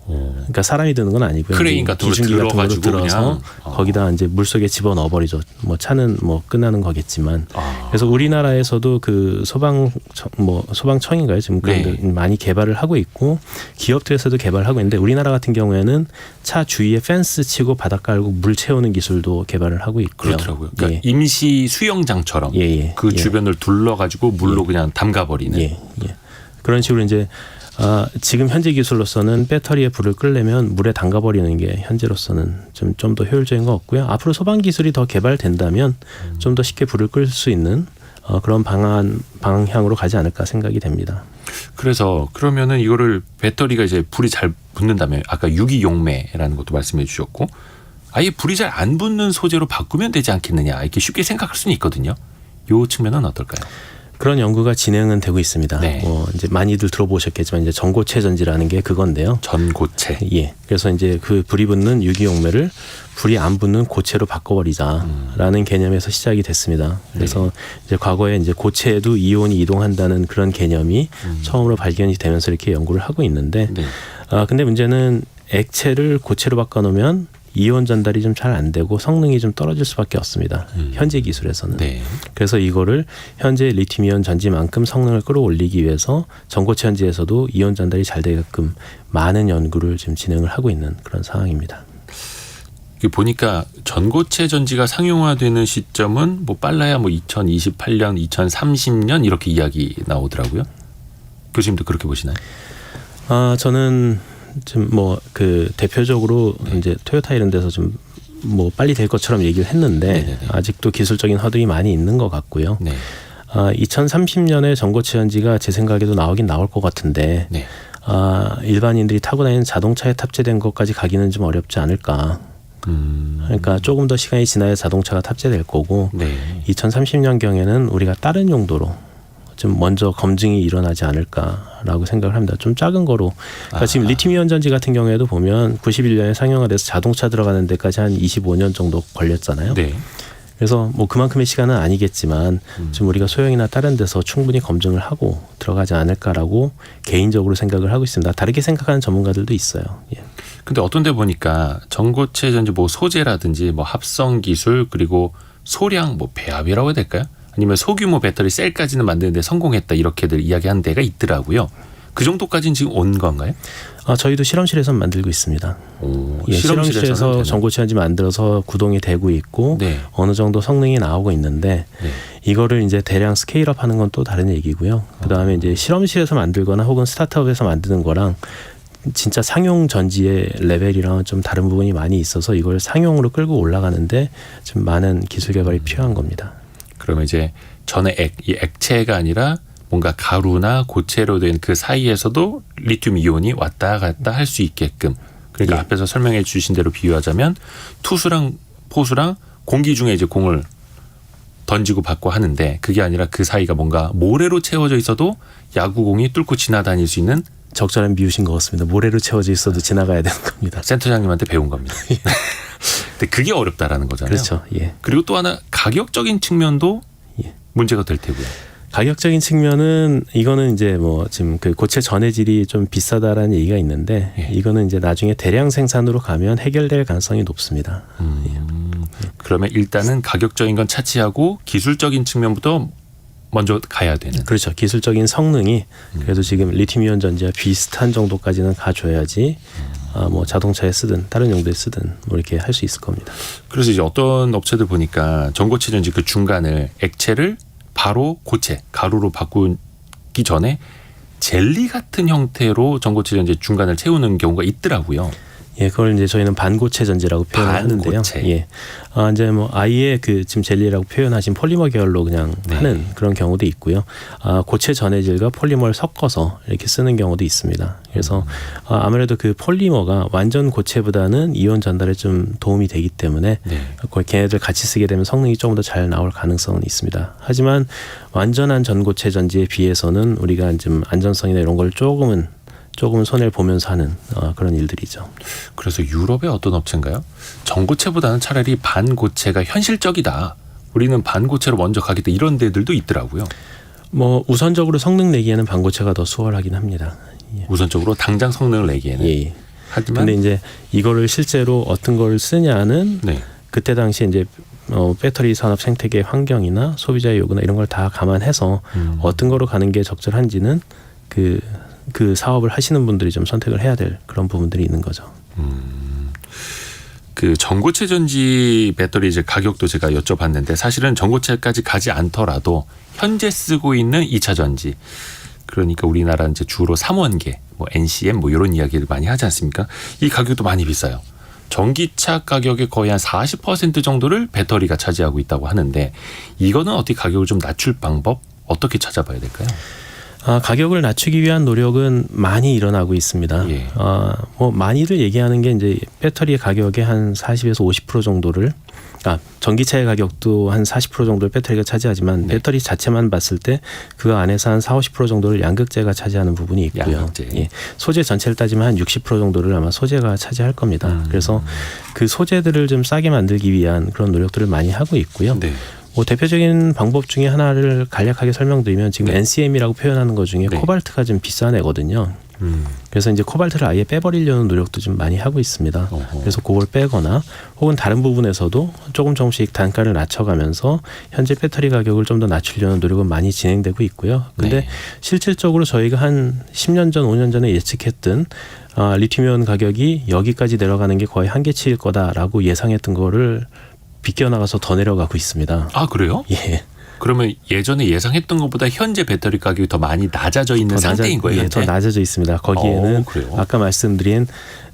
그러니까 사람이 드는 건 아니고요. 크레인 같은 거 기중기 같은 거로 들어가지고 들어서 그냥. 거기다 이제 물 속에 집어 넣어버리죠. 뭐 차는 뭐 끝나는 거겠지만. 그래서 우리나라에서도 그 소방청인가요? 지금 그런 네. 데 많이 개발을 하고 있고 기업들에서도 개발하고 있는데 우리나라 같은 경우에는 차 주위에 펜스 치고 바닥 깔고 물 채우는 기술도 개발을 하고 있고요. 그렇더라고요. 그러니까 예. 임시 수영장처럼 그 주변을 둘러가지고 물로 그냥 담가버리는. 예. 그런 식으로 이제 지금 현재 기술로서는 배터리에 불을 끌려면 물에 담가버리는 게 현재로서는 좀 더 효율적인 것 같고요. 앞으로 소방 기술이 더 개발된다면 좀 더 쉽게 불을 끌 수 있는 그런 방향으로 가지 않을까 생각이 됩니다. 그래서 그러면은 이거를 배터리가 이제 불이 잘 붙는다면 아까 유기용매라는 것도 말씀해 주셨고 아예 불이 잘 안 붙는 소재로 바꾸면 되지 않겠느냐 이렇게 쉽게 생각할 수는 있거든요. 요 측면은 어떨까요? 그런 연구가 진행은 되고 있습니다. 네. 이제 많이들 들어보셨겠지만 이제 전고체 전지라는 게 그건데요. 전고체. 예. 그래서 이제 그 불이 붙는 유기용매를 불이 안 붙는 고체로 바꿔버리자라는 개념에서 시작이 됐습니다. 그래서 이제 과거에 이제 고체에도 이온이 이동한다는 그런 개념이 처음으로 발견이 되면서 이렇게 연구를 하고 있는데, 네. 근데 문제는 액체를 고체로 바꿔놓으면 이온 전달이 좀 잘 안 되고 성능이 좀 떨어질 수밖에 없습니다. 현재 기술에서는. 네. 그래서 이거를 현재 리튬이온 전지만큼 성능을 끌어올리기 위해서 전고체 전지에서도 이온 전달이 잘 되게끔 많은 연구를 지금 진행을 하고 있는 그런 상황입니다. 보니까 전고체 전지가 상용화되는 시점은 뭐 빨라야 뭐 2028년, 2030년 이렇게 이야기 나오더라고요. 교수님도 그렇게 보시나요? 저는 좀 뭐 그 대표적으로 이제 토요타 이런 데서 좀 뭐 빨리 될 것처럼 얘기를 했는데 네네네. 아직도 기술적인 허들이 많이 있는 것 같고요. 네. 2030년에 전고체 전지가 제 생각에도 나오긴 나올 것 같은데 네. 일반인들이 타고 다니는 자동차에 탑재된 것까지 가기는 좀 어렵지 않을까. 그러니까 조금 더 시간이 지나야 자동차가 탑재될 거고 네. 2030년 경에는 우리가 다른 용도로 좀 먼저 검증이 일어나지 않을까라고 생각을 합니다. 좀 작은 거로. 그러니까 지금 리튬이온 전지 같은 경우에도 보면 91년에 상용화 돼서 자동차 들어가는 데까지 한 25년 정도 걸렸잖아요. 네. 그래서 뭐 그만큼의 시간은 아니겠지만 좀 우리가 소형이나 다른 데서 충분히 검증을 하고 들어가지 않을까라고 개인적으로 생각을 하고 있습니다. 다르게 생각하는 전문가들도 있어요. 예. 근데 어떤 데 보니까 전고체 전지 뭐 소재라든지 뭐 합성 기술 그리고 소량 뭐 배합이라고 해야 될까요? 아니면 소규모 배터리 셀까지는 만드는데 성공했다 이렇게들 이야기한 데가 있더라고요. 그 정도까지는 지금 온 건가요? 저희도 실험실에서 만들고 있습니다. 오, 예, 실험실에서 전고체 전지 만들어서 구동이 되고 있고 네. 어느 정도 성능이 나오고 있는데 네. 이거를 이제 대량 스케일업 하는 건 또 다른 얘기고요. 그다음에 이제 실험실에서 만들거나 혹은 스타트업에서 만드는 거랑 진짜 상용 전지의 레벨이랑은 좀 다른 부분이 많이 있어서 이걸 상용으로 끌고 올라가는데 좀 많은 기술 개발이 필요한 겁니다. 그러면 이제 전에 이 액체가 아니라 뭔가 가루나 고체로 된 그 사이에서도 리튬 이온이 왔다 갔다 할 수 있게끔 그러니까 예. 앞에서 설명해 주신 대로 비유하자면 투수랑 포수랑 공기 중에 이제 공을 던지고 받고 하는데 그게 아니라 그 사이가 뭔가 모래로 채워져 있어도 야구공이 뚫고 지나다닐 수 있는 적절한 비유신 것 같습니다. 모래로 채워져 있어도 지나가야 되는 겁니다. 센터장님한테 배운 겁니다. 근데 그게 어렵다라는 거잖아요. 그렇죠. 예. 그리고 또 하나 가격적인 측면도 예. 문제가 될 테고요. 가격적인 측면은 이거는 이제 뭐 지금 그 고체 전해질이 좀 비싸다라는 얘기가 있는데 예. 이거는 이제 나중에 대량 생산으로 가면 해결될 가능성이 높습니다. 그러면 일단은 가격적인 건 차치하고 기술적인 측면부터 먼저 가야 되는. 그렇죠. 기술적인 성능이 그래도 지금 리튬이온 전지와 비슷한 정도까지는 가줘야지 뭐 자동차에 쓰든 다른 용도에 쓰든 뭐 이렇게 할 수 있을 겁니다. 그래서 이제 어떤 업체들 보니까 전고체 전지 그 중간을 액체를 바로 고체 가루로 바꾸기 전에 젤리 같은 형태로 전고체 전지 중간을 채우는 경우가 있더라고요. 예, 그걸 이제 저희는 반고체 전지라고 표현하는데요. 반고체. 예, 이제 뭐 아예 그 지금 젤리라고 표현하신 폴리머 계열로 그냥 네. 하는 그런 경우도 있고요. 고체 전해질과 폴리머를 섞어서 이렇게 쓰는 경우도 있습니다. 그래서 아무래도 그 폴리머가 완전 고체보다는 이온 전달에 좀 도움이 되기 때문에 네. 거의 걔네들 같이 쓰게 되면 성능이 조금 더 잘 나올 가능성은 있습니다. 하지만 완전한 전고체 전지에 비해서는 우리가 좀 안전성이나 이런 걸 조금은 손해를 보면서 하는 그런 일들이죠. 그래서 유럽의 어떤 업체인가요? 전고체보다는 차라리 반고체가 현실적이다. 우리는 반고체로 먼저 가겠다. 이런 데들도 있더라고요. 뭐 우선적으로 성능 내기에는 반고체가 더 수월하긴 합니다. 예. 우선적으로 당장 성능을 내기에는. 예. 하지만 근데 이제 이거를 실제로 어떤 걸 쓰냐는 네. 그때 당시에 이제 배터리 산업 생태계 환경이나 소비자의 요구나 이런 걸 다 감안해서 어떤 거로 가는 게 적절한지는 그 사업을 하시는 분들이 좀 선택을 해야 될 그런 부분들이 있는 거죠. 그 전고체 전지 배터리 이제 가격도 제가 여쭤봤는데 사실은 전고체까지 가지 않더라도 현재 쓰고 있는 2차 전지 그러니까 우리나라 이제 주로 3원계 뭐 NCM 뭐 이런 이야기를 많이 하지 않습니까? 이 가격도 많이 비싸요. 전기차 가격의 거의 한 40% 정도를 배터리가 차지하고 있다고 하는데 이거는 어떻게 가격을 좀 낮출 방법 어떻게 찾아봐야 될까요? 가격을 낮추기 위한 노력은 많이 일어나고 있습니다. 예. 뭐 많이들 얘기하는 게 이제 배터리의 가격의 한 40에서 50% 정도를 전기차의 가격도 한 40% 정도를 배터리가 차지하지만 네. 배터리 자체만 봤을 때 그 안에서 한 40~50% 정도를 양극재가 차지하는 부분이 있고요. 양극재. 예. 소재 전체를 따지면 한 60% 정도를 아마 소재가 차지할 겁니다. 그래서 그 소재들을 좀 싸게 만들기 위한 그런 노력들을 많이 하고 있고요. 네. 뭐 대표적인 방법 중에 하나를 간략하게 설명드리면 지금 네. NCM이라고 표현하는 것 중에 네. 코발트가 좀 비싼 애거든요. 그래서 이제 코발트를 아예 빼버리려는 노력도 좀 많이 하고 있습니다. 어허. 그래서 그걸 빼거나 혹은 다른 부분에서도 조금씩 단가를 낮춰가면서 현재 배터리 가격을 좀 더 낮추려는 노력은 많이 진행되고 있고요. 근데 네. 실질적으로 저희가 한 10년 전, 5년 전에 예측했던 리튬이온 가격이 여기까지 내려가는 게 거의 한계치일 거다라고 예상했던 거를 비껴나가서 더 내려가고 있습니다. 아 그래요? 예. 그러면 예전에 예상했던 것보다 현재 배터리 가격이 더 많이 낮아져 있는 상태인 거예요? 예, 현재? 더 낮아져 있습니다. 거기에는 그래요? 아까 말씀드린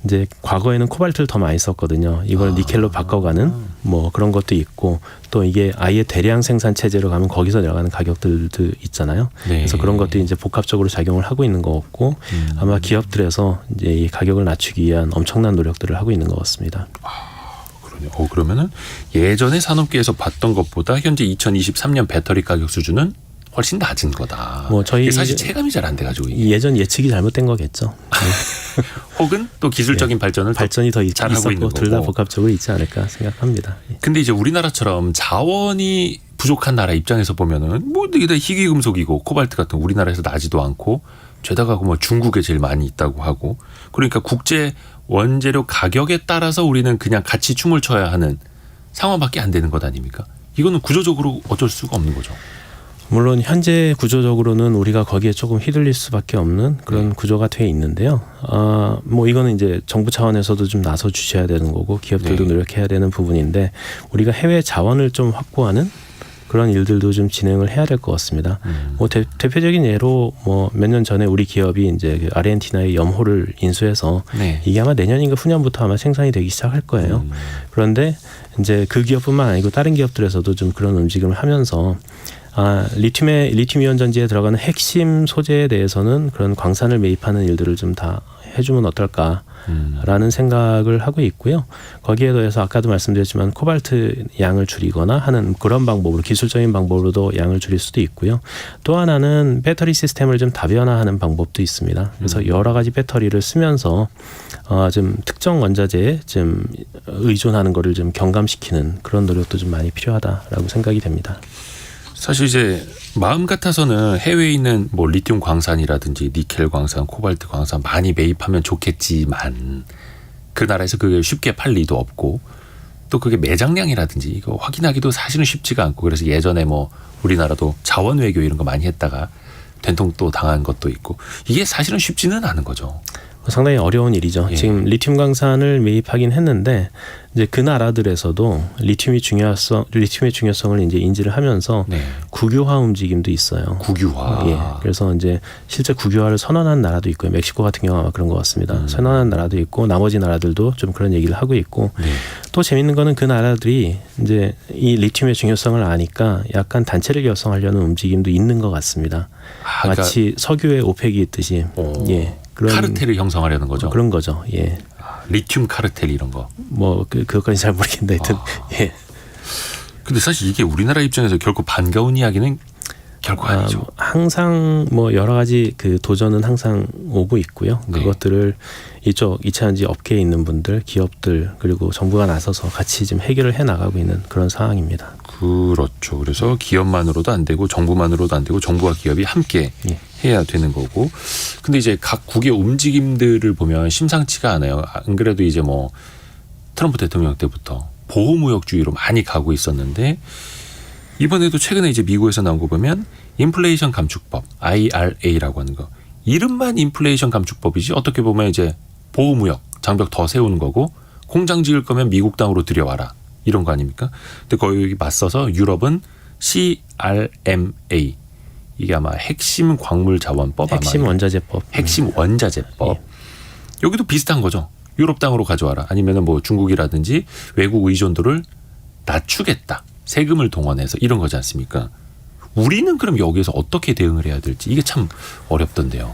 이제 과거에는 코발트를 더 많이 썼거든요. 이걸 니켈로 바꿔가는 뭐 그런 것도 있고 또 이게 아예 대량 생산 체제로 가면 거기서 내려가는 가격들도 있잖아요. 네. 그래서 그런 것들이 이제 복합적으로 작용을 하고 있는 것 같고 아마 기업들에서 이제 이 가격을 낮추기 위한 엄청난 노력들을 하고 있는 것 같습니다. 그러면은 예전에 산업계에서 봤던 것보다 현재 2023년 배터리 가격 수준은 훨씬 낮은 거다. 뭐 저희 이게 사실 체감이 잘 안 돼가지고 이게. 예전 예측이 잘못된 거겠죠. 혹은 또 기술적인 발전을 발전이 더 잘하고 있는 있었고 둘 다 거고. 복합적으로 있지 않을까 생각합니다. 근데 이제 우리나라처럼 자원이 부족한 나라 입장에서 보면은 뭐 이게 다 희귀 금속이고 코발트 같은 거 우리나라에서 나지도 않고 죄다가 뭐 중국에 제일 많이 있다고 하고 그러니까 국제 원재료 가격에 따라서 우리는 그냥 같이 춤을 춰야 하는 상황밖에 안 되는 것 아닙니까? 이거는 구조적으로 어쩔 수가 없는 거죠. 물론 현재 구조적으로는 우리가 거기에 조금 휘둘릴 수밖에 없는 그런 구조가 돼 있는데요. 뭐 이거는 이제 정부 차원에서도 좀 나서 주셔야 되는 거고 기업들도 네. 노력해야 되는 부분인데 우리가 해외 자원을 좀 확보하는 그런 일들도 좀 진행을 해야 될 것 같습니다. 뭐 대표적인 예로 뭐 몇 년 전에 우리 기업이 이제 그 아르헨티나의 염호를 인수해서 네. 이게 아마 내년인가 후년부터 아마 생산이 되기 시작할 거예요. 그런데 이제 그 기업뿐만 아니고 다른 기업들에서도 좀 그런 움직임을 하면서 리튬이온 전지에 들어가는 핵심 소재에 대해서는 그런 광산을 매입하는 일들을 좀 다 해주면 어떨까라는 생각을 하고 있고요. 거기에 더해서 아까도 말씀드렸지만 코발트 양을 줄이거나 하는 그런 방법으로 기술적인 방법으로도 양을 줄일 수도 있고요. 또 하나는 배터리 시스템을 좀 다변화하는 방법도 있습니다. 그래서 여러 가지 배터리를 쓰면서 좀 특정 원자재에 좀 의존하는 거를 좀 경감시키는 그런 노력도 좀 많이 필요하다라고 생각이 됩니다. 사실 이제 마음 같아서는 해외에 있는 뭐 리튬 광산이라든지 니켈 광산, 코발트 광산 많이 매입하면 좋겠지만 그 나라에서 그게 쉽게 팔 리도 없고 또 그게 매장량이라든지 이거 확인하기도 사실은 쉽지가 않고 그래서 예전에 뭐 우리나라도 자원 외교 이런 거 많이 했다가 된통 또 당한 것도 있고 이게 사실은 쉽지는 않은 거죠. 상당히 어려운 일이죠. 예. 지금 리튬 광산을 매입하긴 했는데 이제 그 나라들에서도 리튬의 중요성을 이제 인지를 하면서 네. 국유화 움직임도 있어요. 국유화. 예. 그래서 이제 실제 국유화를 선언한 나라도 있고요. 멕시코 같은 경우 아마 그런 것 같습니다. 선언한 나라도 있고 나머지 나라들도 좀 그런 얘기를 하고 있고 네. 또 재밌는 거는 그 나라들이 이제 이 리튬의 중요성을 아니까 약간 단체를 결성하려는 움직임도 있는 것 같습니다. 그러니까 마치 석유의 오펙이 있듯이 예. 그런 카르텔을 형성하려는 거죠. 그런 거죠. 예. 리튬 카르텔 이런 거. 뭐 그것까지 잘 모르겠는데 하여튼 예. 근데 사실 이게 우리나라 입장에서 결코 반가운 이야기는 결코 아니죠. 항상 뭐 여러 가지 그 도전은 항상 오고 있고요. 네. 그것들을 이쪽 2차전지 업계에 있는 분들, 기업들 그리고 정부가 나서서 같이 지금 해결을 해 나가고 있는 그런 상황입니다. 그렇죠. 그래서 기업만으로도 안 되고 정부만으로도 안 되고 정부와 기업이 함께 예. 해야 되는 거고. 근데 이제 각 국의 움직임들을 보면 심상치가 않아요. 안 그래도 이제 뭐 트럼프 대통령 때부터 보호무역주의로 많이 가고 있었는데 이번에도 최근에 이제 미국에서 나온 거 보면 인플레이션 감축법 IRA라고 하는 거. 이름만 인플레이션 감축법이지 어떻게 보면 이제 보호무역 장벽 더 세우는 거고 공장 지을 거면 미국 땅으로 들여와라. 이런 거 아닙니까? 근데 거기 맞서서 유럽은 CRMA 이게 아마 핵심 광물 자원법 핵심 아마 원자재법. 핵심 원자재법 예. 여기도 비슷한 거죠. 유럽 땅으로 가져와라. 아니면은 뭐 중국이라든지 외국 의존도를 낮추겠다. 세금을 동원해서 이런 거지 않습니까? 우리는 그럼 여기에서 어떻게 대응을 해야 될지 이게 참 어렵던데요.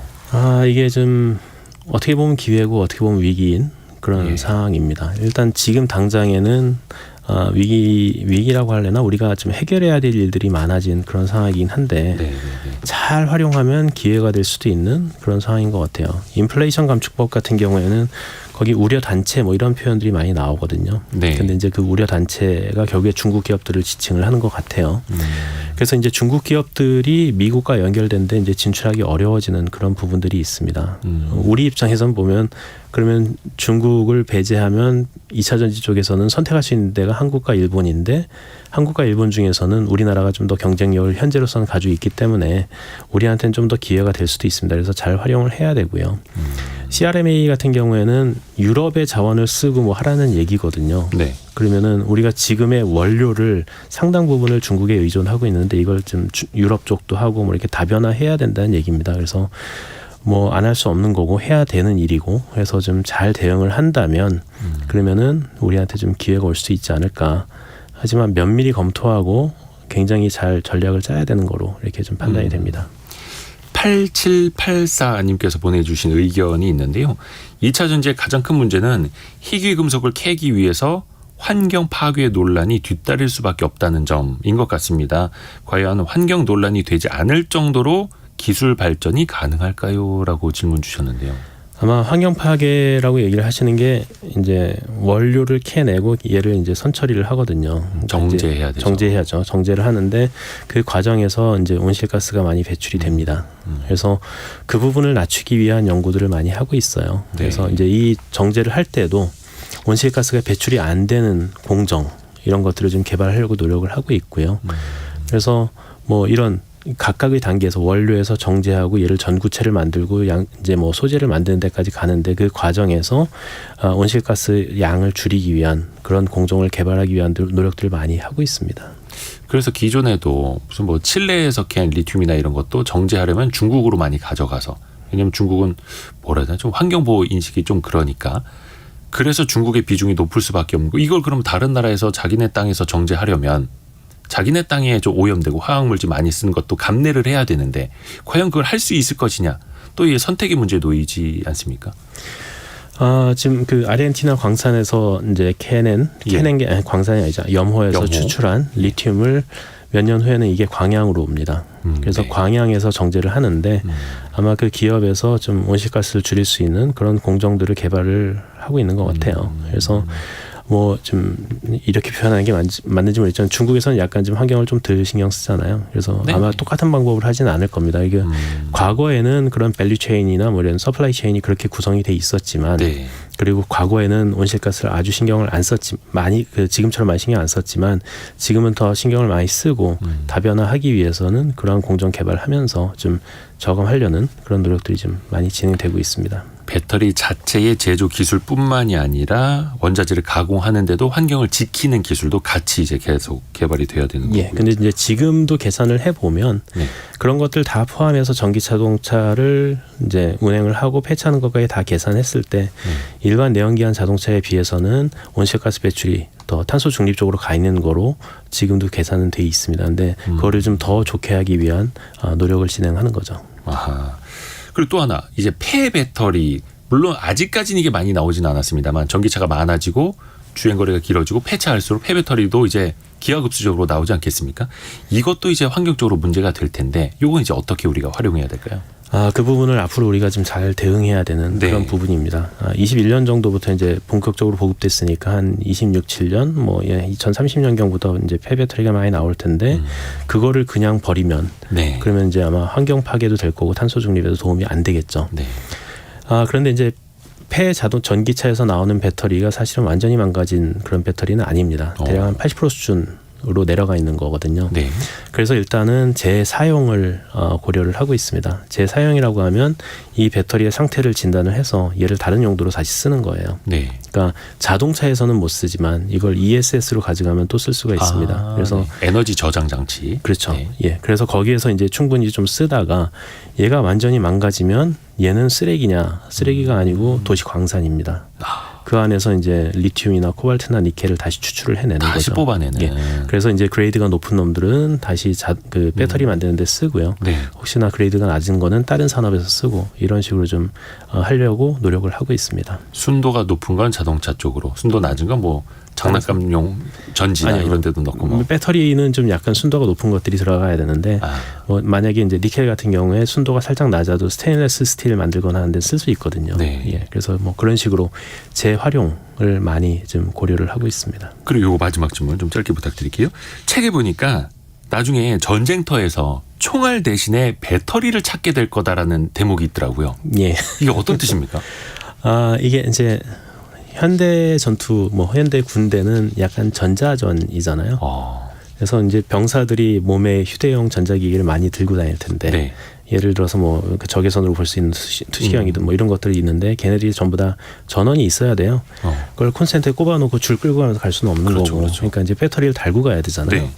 이게 좀 어떻게 보면 기회고 어떻게 보면 위기인 그런 예. 상황입니다. 일단 지금 당장에는 위기라고 하려나 우리가 좀 해결해야 될 일들이 많아진 그런 상황이긴 한데 네. 잘 활용하면 기회가 될 수도 있는 그런 상황인 것 같아요. 인플레이션 감축법 같은 경우에는 거기 우려 단체 뭐 이런 표현들이 많이 나오거든요. 네. 근데 이제 그 우려 단체가 결국에 중국 기업들을 지칭을 하는 것 같아요. 그래서 이제 중국 기업들이 미국과 연결된데 이제 진출하기 어려워지는 그런 부분들이 있습니다. 우리 입장에선 보면 그러면 중국을 배제하면 2차 전지 쪽에서는 선택할 수 있는 데가 한국과 일본인데 한국과 일본 중에서는 우리나라가 좀 더 경쟁력을 현재로서는 가지고 있기 때문에 우리한테는 좀 더 기회가 될 수도 있습니다. 그래서 잘 활용을 해야 되고요. CRMA 같은 경우에는 유럽의 자원을 쓰고 뭐 하라는 얘기거든요. 네. 그러면은 우리가 지금의 원료를 상당 부분을 중국에 의존하고 있는데 이걸 좀 유럽 쪽도 하고 뭐 이렇게 다변화해야 된다는 얘기입니다. 그래서 뭐 안 할 수 없는 거고 해야 되는 일이고 그래서 좀 잘 대응을 한다면 그러면은 우리한테 좀 기회가 올 수 있지 않을까. 하지만 면밀히 검토하고 굉장히 잘 전략을 짜야 되는 거로 이렇게 좀 판단이 됩니다. 8784님께서 보내주신 의견이 있는데요. 2차 전지의 가장 큰 문제는 희귀 금속을 캐기 위해서 환경 파괴 논란이 뒤따를 수밖에 없다는 점인 것 같습니다. 과연 환경 논란이 되지 않을 정도로 기술 발전이 가능할까요? 라고 질문 주셨는데요. 아마 환경 파괴라고 얘기를 하시는 게 이제 원료를 캐내고 얘를 이제 선처리를 하거든요. 정제해야 되죠. 정제해야죠. 정제를 하는데 그 과정에서 이제 온실가스가 많이 배출이 됩니다. 그래서 그 부분을 낮추기 위한 연구들을 많이 하고 있어요. 그래서 네. 이제 이 정제를 할 때도 온실가스가 배출이 안 되는 공정 이런 것들을 좀 개발하려고 노력을 하고 있고요. 그래서 뭐 이런 각각의 단계에서 원료에서 정제하고 얘를 전구체를 만들고 이제 뭐 소재를 만드는 데까지 가는데 그 과정에서 온실가스 양을 줄이기 위한 그런 공정을 개발하기 위한 노력들을 많이 하고 있습니다. 그래서 기존에도 무슨 뭐 칠레에서 캔 리튬이나 이런 것도 정제하려면 중국으로 많이 가져가서, 왜냐하면 중국은 뭐라 해야 되나 좀 환경보호 인식이 좀 그러니까, 그래서 중국의 비중이 높을 수밖에 없는 거. 이걸 그럼 다른 나라에서 자기네 땅에서 정제하려면 자기네 땅에 좀 오염되고 화학물질 많이 쓰는 것도 감내를 해야 되는데 과연 그걸 할 수 있을 것이냐, 또 이 선택의 문제에 놓이지 않습니까? 지금 그 아르헨티나 광산에서 이제 캐낸 게 아니, 광산이 아니죠. 염호에서 추출한 리튬을 몇 년 후에는 이게 광양으로 옵니다. 그래서 네. 광양에서 정제를 하는데 아마 그 기업에서 좀 온실가스를 줄일 수 있는 그런 공정들을 개발을 하고 있는 것 같아요. 그래서 뭐 좀 이렇게 표현하는 게 맞는지 모르겠지만 중국에서는 약간 좀 환경을 좀 덜 신경 쓰잖아요. 그래서 네. 아마 똑같은 방법을 하지는 않을 겁니다. 이게 과거에는 그런 밸류 체인이나 뭐 이런 서플라이 체인이 그렇게 구성이 돼 있었지만 네. 그리고 과거에는 온실가스를 아주 신경을 안 썼지 많이 지금처럼 많이 신경 안 썼지만 지금은 더 신경을 많이 쓰고 다변화하기 위해서는 그러한 공정 개발하면서 좀 저감하려는 그런 노력들이 좀 많이 진행되고 있습니다. 배터리 자체의 제조 기술뿐만이 아니라 원자재를 가공하는데도 환경을 지키는 기술도 같이 이제 계속 개발이 돼야 되는 거고요. 예. 근데 이제 지금도 계산을 해 보면 네. 그런 것들 다 포함해서 전기 자동차를 이제 운행을 하고 폐차하는 것까지 다 계산했을 때 일반 내연기관 자동차에 비해서는 온실가스 배출이 더 탄소 중립적으로 가 있는 거로 지금도 계산은 돼 있습니다. 근데 그거를 좀 더 좋게 하기 위한 노력을 진행하는 거죠. 아하. 그리고 또 하나, 이제 폐 배터리, 물론 아직까지는 이게 많이 나오지는 않았습니다만 전기차가 많아지고 주행거리가 길어지고 폐차할수록 폐 배터리도 이제 기하급수적으로 나오지 않겠습니까? 이것도 이제 환경적으로 문제가 될 텐데 이건 이제 어떻게 우리가 활용해야 될까요? 그 부분을 앞으로 우리가 좀 잘 대응해야 되는 네. 그런 부분입니다. 21년 정도부터 이제 본격적으로 보급됐으니까 한 26, 7년, 뭐 2030년경부터 이제 폐 배터리가 많이 나올 텐데 그거를 그냥 버리면 네. 그러면 이제 아마 환경 파괴도 될 거고 탄소 중립에도 도움이 안 되겠죠. 네. 그런데 이제 전기차에서 나오는 배터리가 사실은 완전히 망가진 그런 배터리는 아닙니다. 대략 한 80% 수준으로 내려가 있는 거거든요. 네. 그래서 일단은 재사용을 고려를 하고 있습니다. 재사용이라고 하면 이 배터리의 상태를 진단을 해서 얘를 다른 용도로 다시 쓰는 거예요. 네. 그러니까 자동차에서는 못 쓰지만 이걸 ESS로 가져가면 또 쓸 수가 있습니다. 그래서 네. 에너지 저장 장치. 그렇죠. 네. 예. 그래서 거기에서 이제 충분히 좀 쓰다가 얘가 완전히 망가지면 얘는 쓰레기가 아니고 도시 광산입니다. 그 안에서 이제 리튬이나 코발트나 니켈을 다시 추출을 해내는 다시 거죠. 뽑아내는. 예. 그래서 이제 그레이드가 높은 놈들은 다시 그 배터리 만드는 데 쓰고요. 네. 혹시나 그레이드가 낮은 거는 다른 산업에서 쓰고 이런 식으로 좀 하려고 노력을 하고 있습니다. 순도가 높은 건 자동차 쪽으로, 순도 낮은 건 뭐 장난감용 전지나 아니요. 이런 데도 넣고 뭐. 배터리는 좀 약간 순도가 높은 것들이 들어가야 되는데 뭐 만약에 이제 니켈 같은 경우에 순도가 살짝 낮아도 스테인리스 스틸 만들거나 하는 데 쓸 수 있거든요. 네. 예. 그래서 뭐 그런 식으로 재활용을 많이 좀 고려를 하고 있습니다. 그리고 요거 마지막 질문 좀 짧게 부탁드릴게요. 책에 보니까 나중에 전쟁터에서 총알 대신에 배터리를 찾게 될 거다라는 대목이 있더라고요. 예. 이게 어떤 뜻입니까? 이게 이제 현대 전투, 현대 군대는 약간 전자전이잖아요. 그래서 이제 병사들이 몸에 휴대용 전자기기를 많이 들고 다닐 텐데, 네. 예를 들어서 그 적외선으로 볼 수 있는 투시경이든 뭐 이런 것들이 있는데, 걔네들이 전부 다 전원이 있어야 돼요. 그걸 콘센트에 꼽아놓고 줄 끌고 가면서 갈 수는 없는 그렇죠, 거고, 그렇죠. 그러니까 이제 배터리를 달고 가야 되잖아요. 네.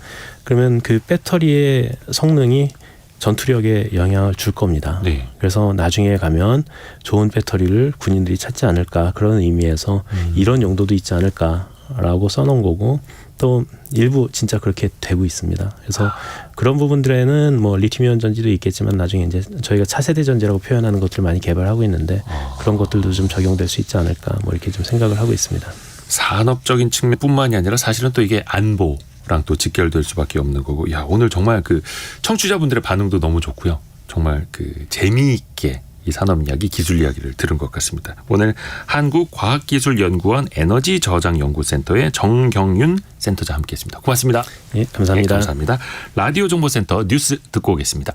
그러면 그 배터리의 성능이 전투력에 영향을 줄 겁니다. 네. 그래서 나중에 가면 좋은 배터리를 군인들이 찾지 않을까, 그런 의미에서 이런 용도도 있지 않을까라고 써놓은 거고, 또 일부 진짜 그렇게 되고 있습니다. 그래서 그런 부분들에는 뭐 리튬이온 전지도 있겠지만 나중에 이제 저희가 차세대 전지라고 표현하는 것들을 많이 개발하고 있는데 그런 것들도 좀 적용될 수 있지 않을까, 뭐 이렇게 좀 생각을 하고 있습니다. 산업적인 측면뿐만이 아니라 사실은 또 이게 안보랑 또 직결될 수밖에 없는 거고. 야, 오늘 정말 그 청취자분들의 반응도 너무 좋고요. 정말 그 재미있게 이 산업 이야기, 기술 이야기를 들은 것 같습니다. 오늘 한국과학기술연구원 에너지저장연구센터의 정경윤 센터장 함께했습니다. 고맙습니다. 예, 감사합니다. 네, 감사합니다. 라디오 정보센터 뉴스 듣고 오겠습니다.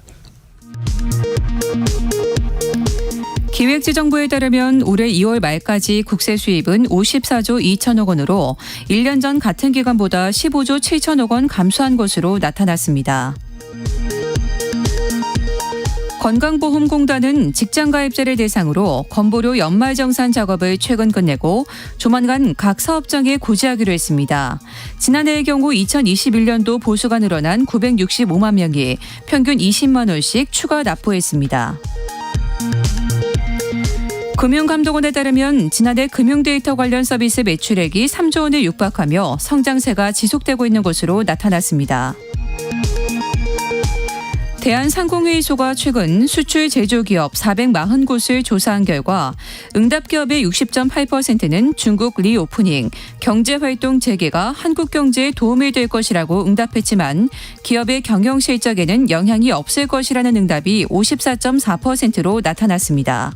기획재정부에 따르면 올해 2월 말까지 국세 수입은 54조 2천억 원으로 1년 전 같은 기간보다 15조 7천억 원 감소한 것으로 나타났습니다. 건강보험공단은 직장가입자를 대상으로 건보료 연말정산 작업을 최근 끝내고 조만간 각 사업장에 고지하기로 했습니다. 지난해의 경우 2021년도 보수가 늘어난 965만 명이 평균 20만 원씩 추가 납부했습니다. 금융감독원에 따르면 지난해 금융데이터 관련 서비스 매출액이 3조 원에 육박하며 성장세가 지속되고 있는 것으로 나타났습니다. 대한상공회의소가 최근 수출 제조기업 440곳을 조사한 결과 응답기업의 60.8%는 중국 리오프닝, 경제활동 재개가 한국 경제에 도움이 될 것이라고 응답했지만 기업의 경영실적에는 영향이 없을 것이라는 응답이 54.4%로 나타났습니다.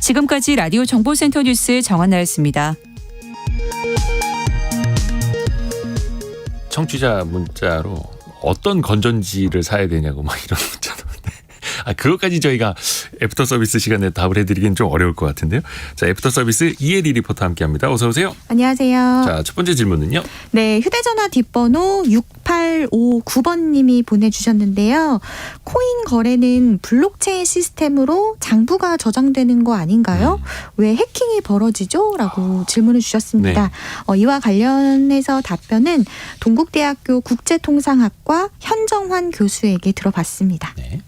지금까지 라디오 정보센터 뉴스 정한나였습니다. 청취자 문자로 어떤 건전지를 사야 되냐고 막 이런 문자도 그것까지 저희가 애프터 서비스 시간에 답을 해드리기는 좀 어려울 것 같은데요. 자, 애프터 서비스 이혜리 리포터 함께합니다. 어서 오세요. 안녕하세요. 자, 첫 번째 질문은요. 네, 휴대전화 뒷번호 6859번님이 보내주셨는데요. 코인 거래는 블록체인 시스템으로 장부가 저장되는 거 아닌가요? 왜 해킹이 벌어지죠? 라고 질문을 주셨습니다. 네. 이와 관련해서 답변은 동국대학교 국제통상학과 현정환 교수에게 들어봤습니다. 네.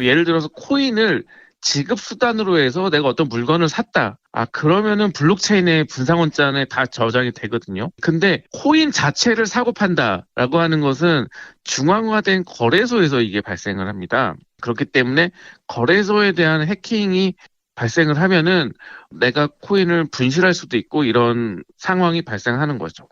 예를 들어서 코인을 지급 수단으로 해서 내가 어떤 물건을 샀다. 그러면은 블록체인의 분상원장에 다 저장이 되거든요. 근데 코인 자체를 사고 판다라고 하는 것은 중앙화된 거래소에서 이게 발생을 합니다. 그렇기 때문에 거래소에 대한 해킹이 발생을 하면은 내가 코인을 분실할 수도 있고 이런 상황이 발생하는 거죠.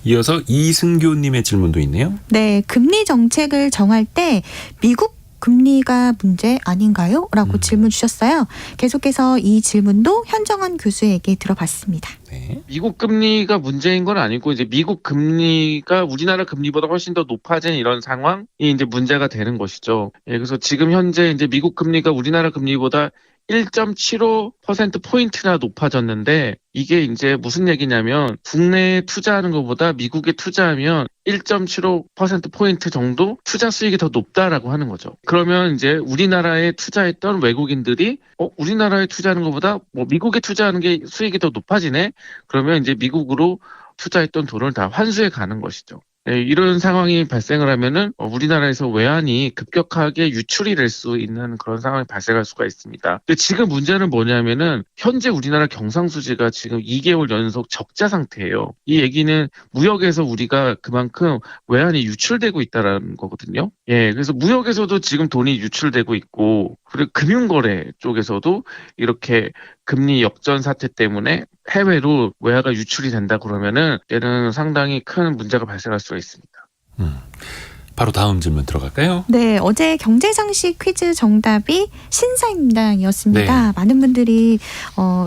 이어서 이승교님의 질문도 있네요. 네, 금리 정책을 정할 때 미국 금리가 문제 아닌가요? 라고 질문 주셨어요. 계속해서 이 질문도 현정환 교수에게 들어봤습니다. 네. 미국 금리가 문제인 건 아니고 이제 미국 금리가 우리나라 금리보다 훨씬 더 높아진 이런 상황이 이제 문제가 되는 것이죠. 예, 그래서 지금 현재 이제 미국 금리가 우리나라 금리보다 1.75%포인트나 높아졌는데 이게 이제 무슨 얘기냐면 국내에 투자하는 것보다 미국에 투자하면 1.75%포인트 정도 투자 수익이 더 높다라고 하는 거죠. 그러면 이제 우리나라에 투자했던 외국인들이 우리나라에 투자하는 것보다 미국에 투자하는 게 수익이 더 높아지네? 그러면 이제 미국으로 투자했던 돈을 다 환수해 가는 것이죠. 네, 이런 상황이 발생을 하면은 우리나라에서 외환이 급격하게 유출이 될 수 있는 그런 상황이 발생할 수가 있습니다. 근데 지금 문제는 뭐냐면은 현재 우리나라 경상수지가 지금 2개월 연속 적자 상태예요. 이 얘기는 무역에서 우리가 그만큼 외환이 유출되고 있다는 거거든요. 예, 그래서 무역에서도 지금 돈이 유출되고 있고 그리고 금융거래 쪽에서도 이렇게 금리 역전 사태 때문에 해외로 외화가 유출이 된다 그러면은 얘는 상당히 큰 문제가 발생할 수가 있습니다. 바로 다음 질문 들어갈까요? 네, 어제 경제상식 퀴즈 정답이 신사임당이었습니다. 네. 많은 분들이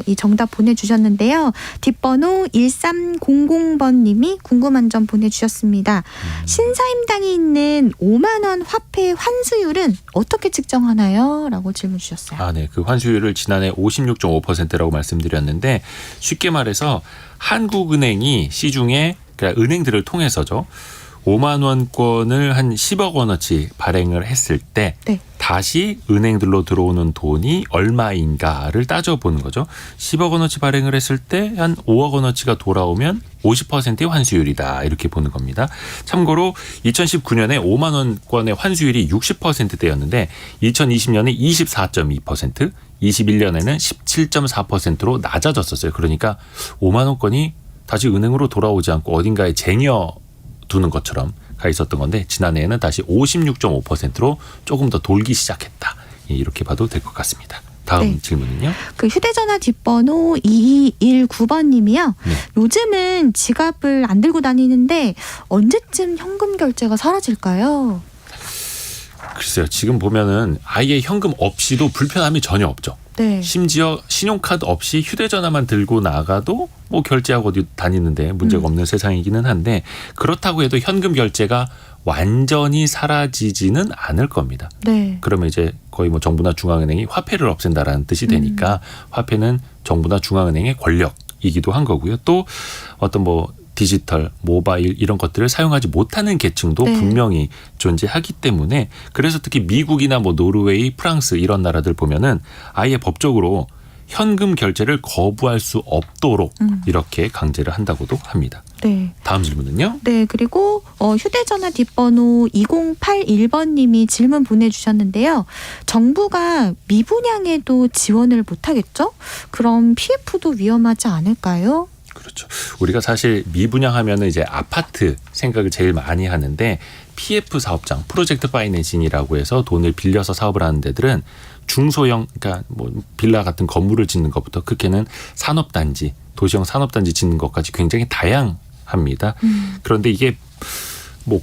이 정답 보내주셨는데요. 뒷번호 1300번님이 궁금한 점 보내주셨습니다. 신사임당이 있는 5만 원 화폐 환수율은 어떻게 측정하나요? 라고 질문 주셨어요. 네. 그 환수율을 지난해 56.5%라고 말씀드렸는데 쉽게 말해서 한국은행이 시중에 그러니까 은행들을 통해서죠. 5만 원권을 한 10억 원어치 발행을 했을 때 네. 다시 은행들로 들어오는 돈이 얼마인가를 따져보는 거죠. 10억 원어치 발행을 했을 때 한 5억 원어치가 돌아오면 50%의 환수율이다 이렇게 보는 겁니다. 참고로 2019년에 5만 원권의 환수율이 60%대였는데 2020년에 24.2%, 21년에는 17.4%로 낮아졌었어요. 그러니까 5만 원권이 다시 은행으로 돌아오지 않고 어딘가에 쟁여 두는 것처럼 가 있었던 건데 지난해에는 다시 56.5%로 조금 더 돌기 시작했다. 이렇게 봐도 될 것 같습니다. 다음 네. 질문은요? 그 휴대전화 뒷번호 2219번님이요. 네. 요즘은 지갑을 안 들고 다니는데 언제쯤 현금 결제가 사라질까요? 글쎄요. 지금 보면은 아예 현금 없이도 불편함이 전혀 없죠. 네. 심지어 신용카드 없이 휴대전화만 들고 나가도 뭐 결제하고 어디 다니는데 문제가 없는 세상이기는 한데 그렇다고 해도 현금 결제가 완전히 사라지지는 않을 겁니다. 네. 그러면 이제 거의 뭐 정부나 중앙은행이 화폐를 없앤다라는 뜻이 되니까 화폐는 정부나 중앙은행의 권력이기도 한 거고요. 또 어떤 뭐 디지털, 모바일 이런 것들을 사용하지 못하는 계층도 네. 분명히 존재하기 때문에 그래서 특히 미국이나 뭐 노르웨이, 프랑스 이런 나라들 보면은 아예 법적으로 현금 결제를 거부할 수 없도록 이렇게 강제를 한다고도 합니다. 네. 다음 질문은요? 네, 그리고 휴대전화 뒷번호 2081번님이 질문 보내주셨는데요. 정부가 미분양에도 지원을 못하겠죠? 그럼 PF도 위험하지 않을까요? 그렇죠. 우리가 사실 미분양하면은 이제 아파트 생각을 제일 많이 하는데 PF 사업장, 프로젝트 파이낸싱이라고 해서 돈을 빌려서 사업을 하는 데들은 중소형, 그러니까 뭐 빌라 같은 건물을 짓는 것부터 크게는 산업단지, 도시형 산업단지 짓는 것까지 굉장히 다양합니다. 그런데 이게 뭐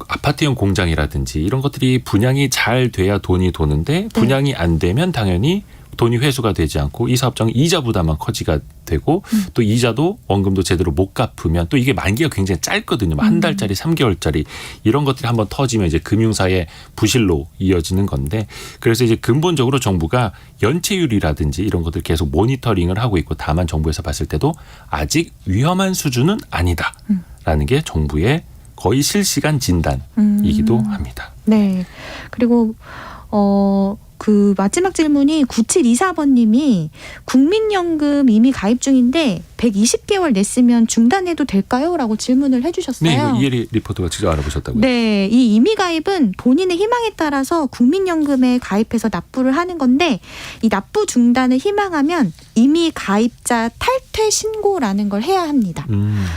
아파트형 공장이라든지 이런 것들이 분양이 잘 돼야 돈이 도는데 분양이 안 되면 당연히 돈이 회수가 되지 않고 이 사업장은 이자 부담만 커지가 되고 또 이자도 원금도 제대로 못 갚으면 또 이게 만기가 굉장히 짧거든요. 한 달짜리 3개월짜리 이런 것들이 한번 터지면 이제 금융사의 부실로 이어지는 건데 그래서 이제 근본적으로 정부가 연체율이라든지 이런 것들 계속 모니터링을 하고 있고 다만 정부에서 봤을 때도 아직 위험한 수준은 아니다라는 게 정부의 거의 실시간 진단이기도 합니다. 네. 그리고 그 마지막 질문이 9724번님이 국민연금 이미 가입 중인데 120개월 냈으면 중단해도 될까요? 라고 질문을 해주셨어요. 네, 이거 이혜리 리포터가 직접 알아보셨다고요? 네, 이 임의 가입은 본인의 희망에 따라서 국민연금에 가입해서 납부를 하는 건데 이 납부 중단을 희망하면 임의 가입자 탈퇴 신고라는 걸 해야 합니다.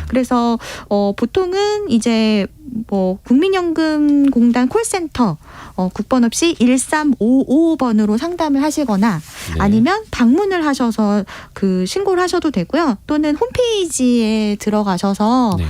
그래서 보통은 이제 뭐 국민연금공단 콜센터 국번 없이 1355번으로 상담을 하시거나 네. 아니면 방문을 하셔서 그 신고를 하셔도 되고요. 또는 홈페이지에 들어가셔서 네.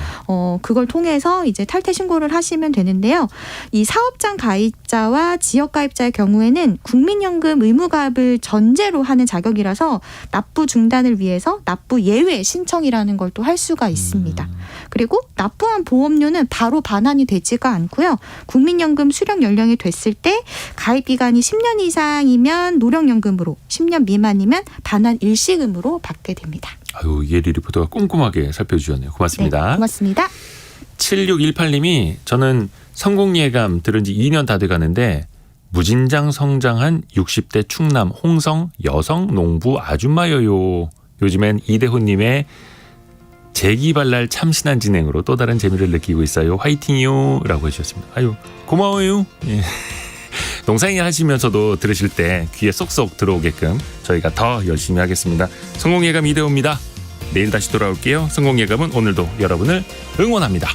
그걸 통해서 이제 탈퇴 신고를 하시면 되는데요. 이 사업장 가입자와 지역 가입자의 경우에는 국민연금 의무가입을 전제로 하는 자격이라서 납부 중단을 위해서 납부 예외 신청이라는 걸 또 할 수가 있습니다. 그리고 납부한 보험료는 바로 반환이 되지가 않고요. 국민연금 수령 연령이 됐을 때 가입 기간이 10년 이상이면 노령연금으로 10년 미만이면 반환 일시금으로 받게 됩니다. 아유, 이혜리 리포터가 꼼꼼하게 살펴주셨네요. 고맙습니다. 네, 고맙습니다. 7618님이 저는 성공예감 들은 지 2년 다 돼가는데 무진장 성장한 60대 충남 홍성 여성 농부 아줌마여요. 요즘엔 이대호님의 재기발랄 참신한 진행으로 또 다른 재미를 느끼고 있어요. 화이팅요 라고 해주셨습니다. 아유 고마워요. 예. 농사일 하시면서도 들으실 때 귀에 쏙쏙 들어오게끔 저희가 더 열심히 하겠습니다. 성공예감 이대호입니다. 내일 다시 돌아올게요. 성공예감은 오늘도 여러분을 응원합니다.